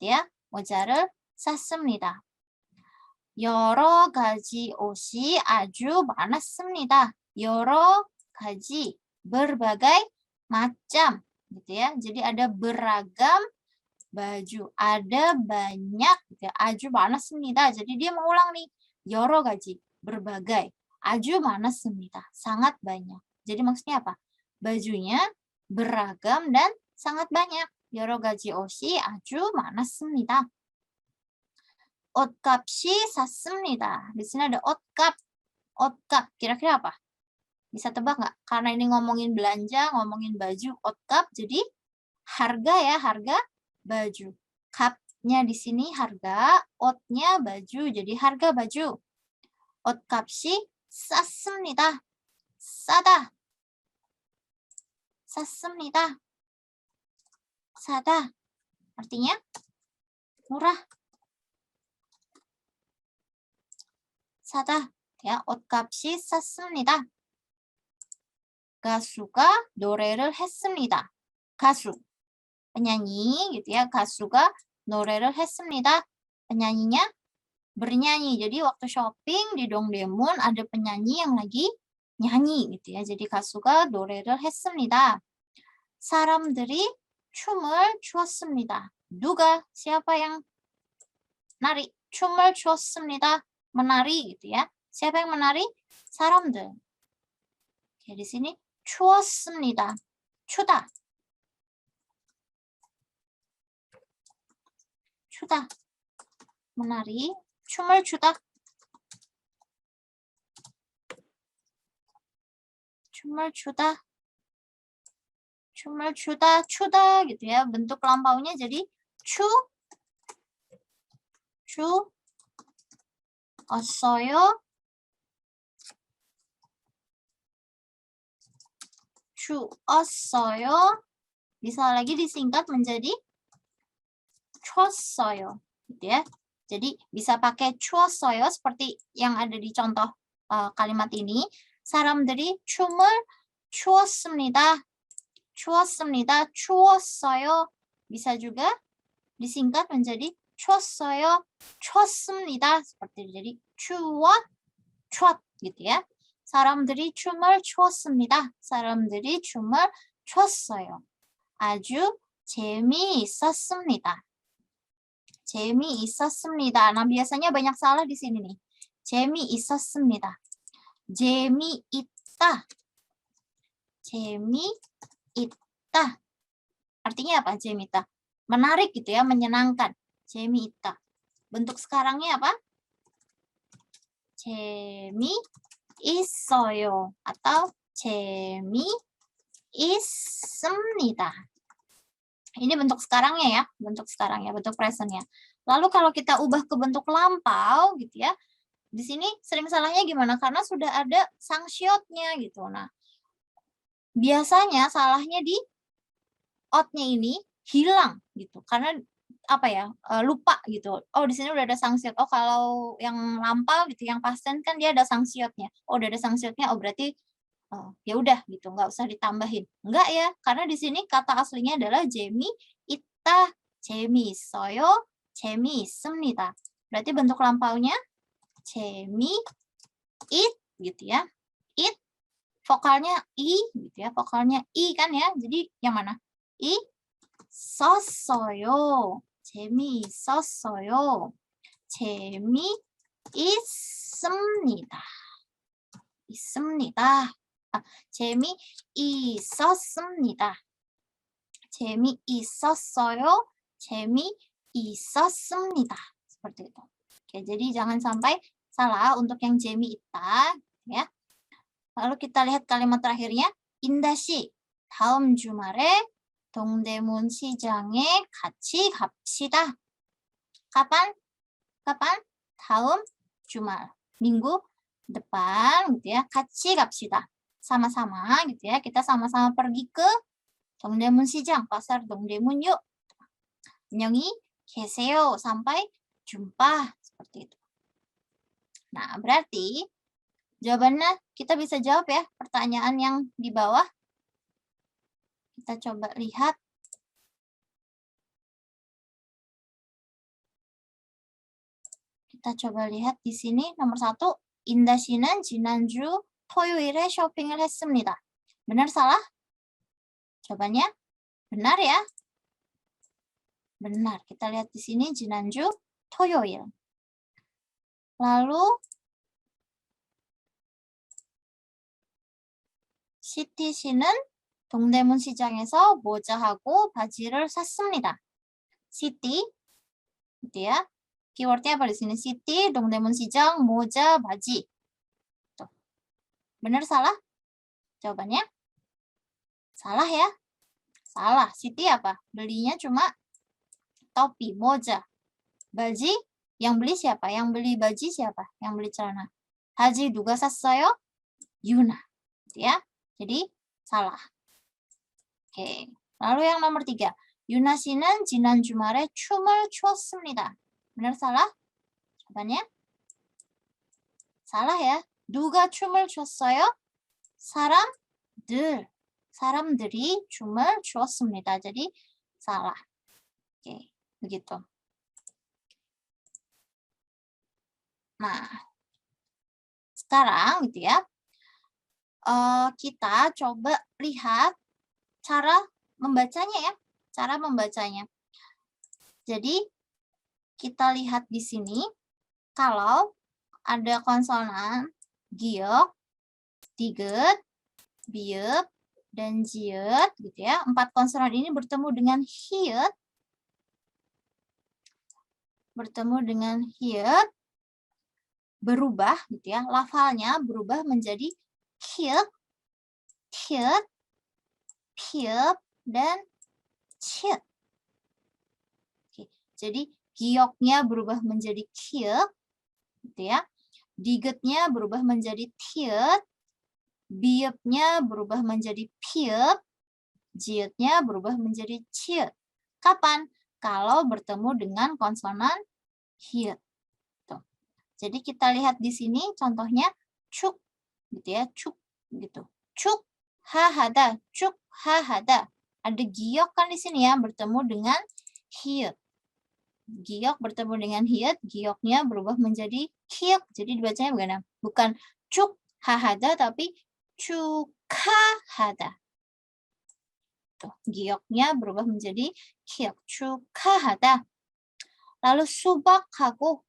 Ya, 모자를 샀습니다. 여러 가지 옷이 아주 많았습니다. 여러 가지, berbagai macam, gitu ya. Jadi ada beragam baju, ada banyak, gitu ya. 아주 많았습니다. Jadi dia mengulang nih, 여러 가지, berbagai, 아주 많았습니다. Sangat banyak. Jadi maksudnya apa? Bajunya beragam dan sangat banyak. 여러 가지 옷이 아주 많았습니다. 옷값이 쌌습니다. Di sini ada 옷값. 옷값 kira-kira apa? Bisa tebak nggak? Karena ini ngomongin belanja, ngomongin baju, 옷값 jadi harga ya, harga baju. Kapnya di sini harga, 옷nya baju, jadi harga baju. 옷값이 쌌습니다. 싸다. 쌌습니다. 싸다. Artinya murah. 싸다. Ya, 옷값이 쌌습니다. 가수가 노래를 했습니다. 가수, penyanyi gitu ya. 가수가 노래를 했습니다. Penyanyinya bernyanyi. Jadi waktu shopping di Dongdaemun ada penyanyi yang lagi nyanyi gitu ya. Jadi 가수가 노래를 했습니다. 사람들이 춤을 추었습니다. 누가? Siapa yang nari? 춤을 추었습니다. Menari gitu ya. Siapa yang menari? 사람들. Oke, di sini 추었습니다. 추다. 추다. menari, 춤을 추다. 춤을 추다. 춤을 추다, 추다 gitu ya. Bentuk lampaunya jadi 추었어요. 추웠어요. Bisa lagi disingkat menjadi 췄어요. Gitu ya. Jadi bisa pakai 추웠어요 seperti yang ada di contoh kalimat ini. 사람들이 춤을 추었습니다. 추었습니다. 추웠어요. Bisa juga disingkat menjadi 췄어요. 췄습니다. Seperti itu. Jadi 추워, 췄 gitu ya. 사람들이 춤을 추었습니다. 사람들이 춤을 췄어요. 아주 재미있었습니다. 재미있었습니다. Nah, biasanya banyak salah di sini nih. 재미있었습니다. 재미있다. 재미있다. Artinya apa? 재미있다. Menarik gitu ya, menyenangkan. 재미있다. Bentuk sekarangnya apa? 재미있어요. Atau 재미있습니다. Ini bentuk sekarangnya ya, bentuk sekarangnya, bentuk presentnya. Lalu kalau kita ubah ke bentuk lampau gitu ya, di sini sering salahnya gimana? Karena sudah ada sangsiotnya gitu. Nah, biasanya salahnya di outnya ini hilang gitu, karena apa ya, lupa gitu. Oh, di sini udah ada sangsiot. Oh, kalau yang lampau gitu, yang past tense kan dia ada sangsiotnya. Oh, udah ada sangsiotnya. Oh, berarti ya udah gitu, nggak usah ditambahin. Enggak ya, karena di sini kata aslinya adalah 재미있다, 재미있어요, 재미있습니다. Berarti bentuk lampaunya 재미있 gitu ya. It vokalnya i gitu ya, vokalnya i kan ya. Jadi yang mana? 있었어요. 재미있었어요. 재미있습니다. 있습니다. 재미있었습니다. 재미있었어요. 재미있었습니다. Seperti itu. Oke, jadi jangan sampai salah untuk yang 재미있다, ya. Lalu kita lihat kalimat terakhirnya. 인다씨, 다음 주말에 동대문 시장에 같이 갑시다. Kapan? Kapan? 다음 주말. Minggu depan gitu ya. 같이 갑시다. Sama-sama gitu ya. Kita sama-sama pergi ke 동대문 시장, pasar 동대문 yuk. 안녕히 계세요. Sampai jumpa. Seperti itu. Nah, berarti jawabannya kita bisa jawab ya pertanyaan yang di bawah. Kita coba lihat. Kita coba lihat di sini nomor 1. 인다 씨는 지난주 토요일에 쇼핑을 했습니다. Benar salah? Jawabannya benar ya. Benar. Kita lihat di sini 지난주 토요일. Lalu 시티 씨는 동대문 시장에서 모자하고 바지를 샀습니다. 시티 gitu ya. Keywordnya apa di sini? City, 동대문 시장, moja, baji. Tuh. Benar salah? Jawabannya? Salah ya? Salah. City apa? Belinya cuma topi, moja. Baji, yang beli siapa? Yang beli baji siapa? Yang beli celana. Haji 누가 샀어요? Yuna. Gitu ya. Jadi, salah. Oke. Lalu yang nomor 3. Yuna 씨는 지난 주말에 춤을 추었습니다. Benar salah? Jawabannya? Salah ya. 누가 춤을 췄어요? 사람들. 사람들이 춤을 추었습니다. Jadi salah. Oke, begitu. Nah, sekarang gitu ya. Kita coba lihat cara membacanya ya. Cara membacanya. Jadi kita lihat di sini, kalau ada konsonan giok, diget, biep, dan jiet, gitu ya. 4 konsonan ini bertemu dengan hiet, berubah, gitu ya. Lafalnya berubah menjadi hiet, hiet, piep, dan ciet. Oke, jadi gioknya berubah menjadi kiek, gitu ya. Digetnya berubah menjadi tiet, biepnya berubah menjadi piep, jietnya berubah menjadi ciet. Kapan? Kalau bertemu dengan konsonan hiet. Tuh. Jadi kita lihat di sini contohnya cuk gitu ya, cuk gitu. Cuk hahada, cuk hahada. Ada giok kan di sini ya, bertemu dengan hiet. Giok bertemu dengan hiet, gioknya berubah menjadi kiok. Jadi dibacanya bagaimana? Bukan cuk hahada, tapi cukahada. Tuh, gioknya berubah menjadi kiok, cukahada. Lalu subakhago.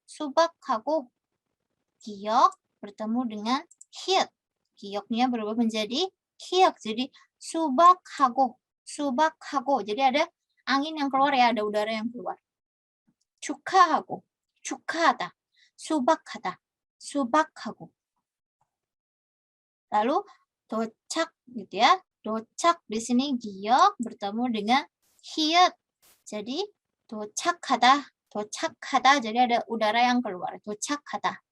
Giok bertemu dengan hiet. Gioknya berubah menjadi kiok. Jadi subakhago. Jadi ada angin yang keluar ya, ada udara yang keluar. 축하하고, 축하하다, 수박하다, 수박하고. Lalu docak gitu ya. Docak di sini giok bertemu dengan hiet. Jadi docak하다, docak하다. Jadi ada udara yang keluar. docak하다.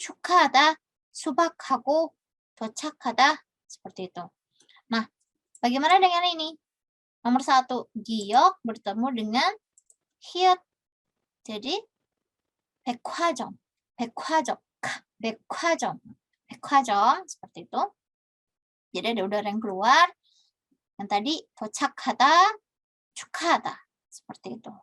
축하하다, 수박하고, docak하다. Seperti itu. Nah, bagaimana dengan ini? Nomor 1, giok bertemu dengan hiet. Jadi 백화점 seperti itu. Jadi ada udara yang keluar. Yang tadi 도착하다, 축하하다 seperti itu.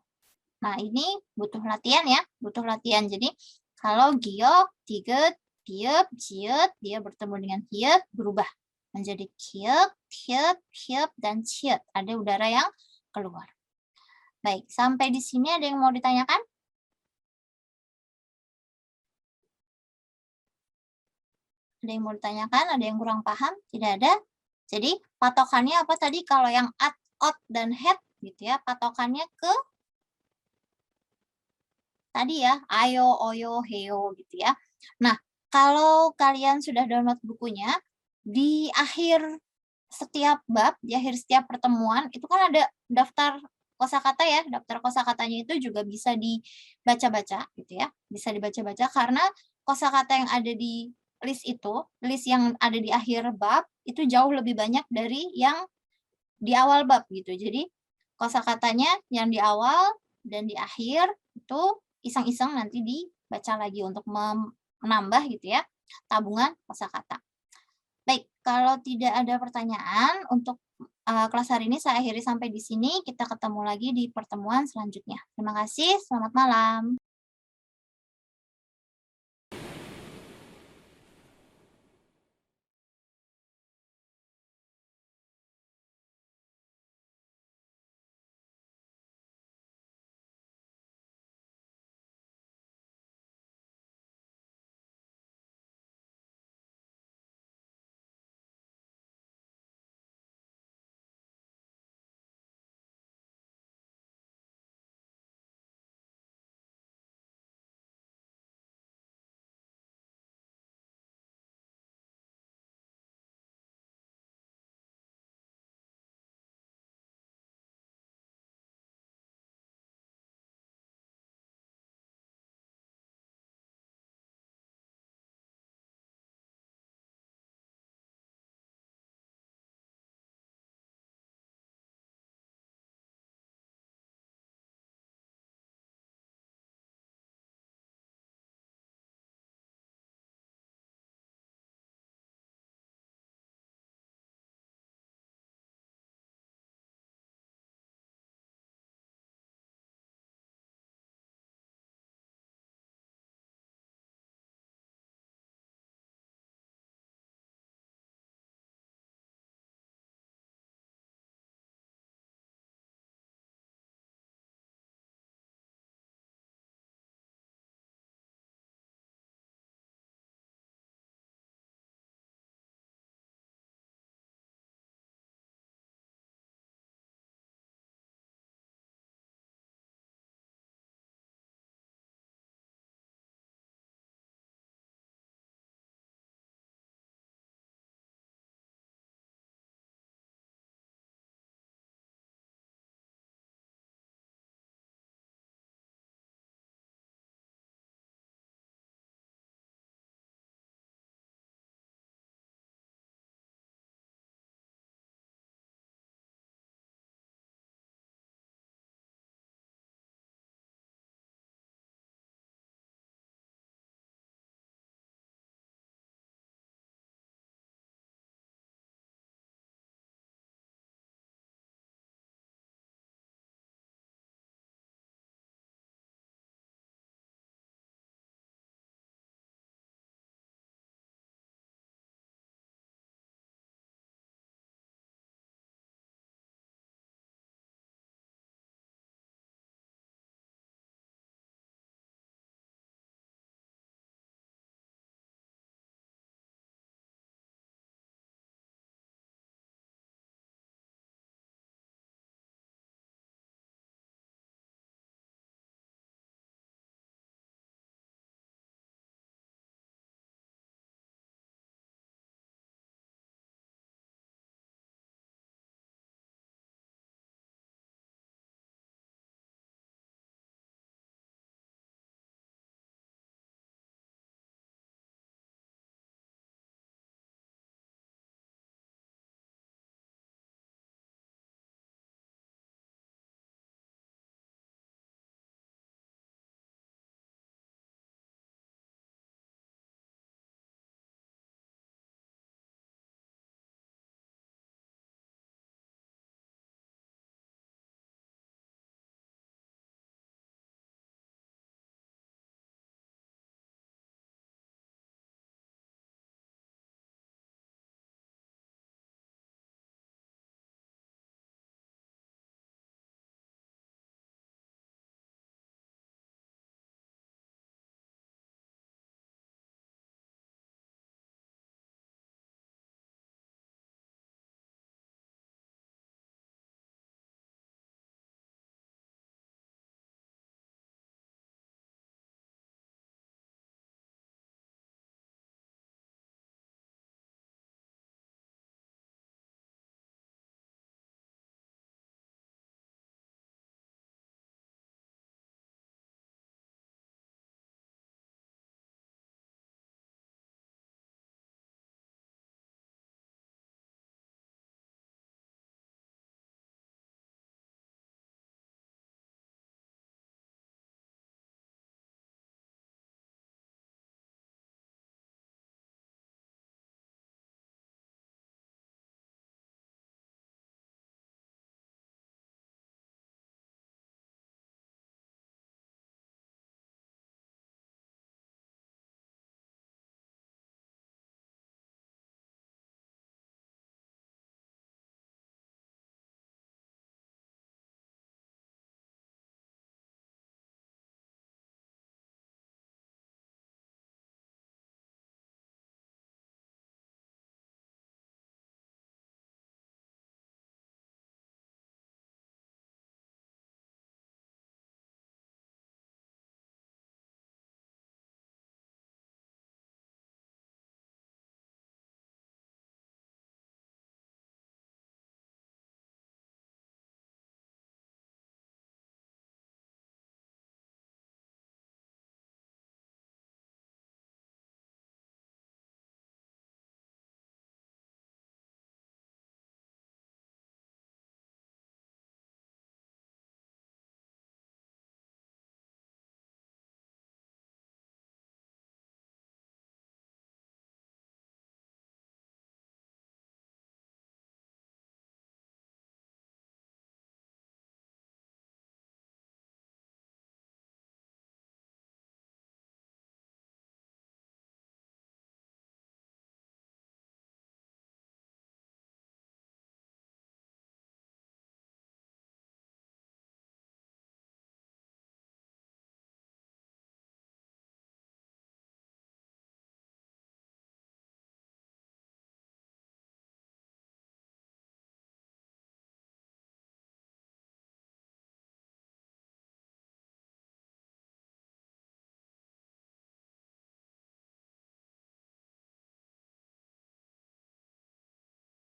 Nah, ini butuh latihan ya, butuh latihan. Jadi kalau giok, diget, biep, jiet, dia bertemu dengan hiet berubah menjadi kiek, hiet, hiep, dan ciet. Ada udara yang keluar. Baik, sampai di sini ada yang mau ditanyakan? Ada yang mau ditanyakan? Ada yang kurang paham? Tidak ada? Jadi patokannya apa tadi? Kalau yang at, ot, dan het gitu ya, patokannya ke tadi ya, ayo, oyo, heo gitu ya. Nah, kalau kalian sudah download bukunya, di akhir setiap bab, di akhir setiap pertemuan, itu kan ada daftar kosakata ya, daftar kosakatanya itu juga bisa dibaca-baca gitu ya. Bisa dibaca-baca karena kosakata yang ada di list itu, list yang ada di akhir bab, itu jauh lebih banyak dari yang di awal bab gitu. Jadi kosakatanya yang di awal dan di akhir itu iseng-iseng nanti dibaca lagi untuk menambah gitu ya tabungan kosakata. Baik, kalau tidak ada pertanyaan untuk kelas hari ini saya akhiri sampai di sini. Kita ketemu lagi di pertemuan selanjutnya. Terima kasih, selamat malam.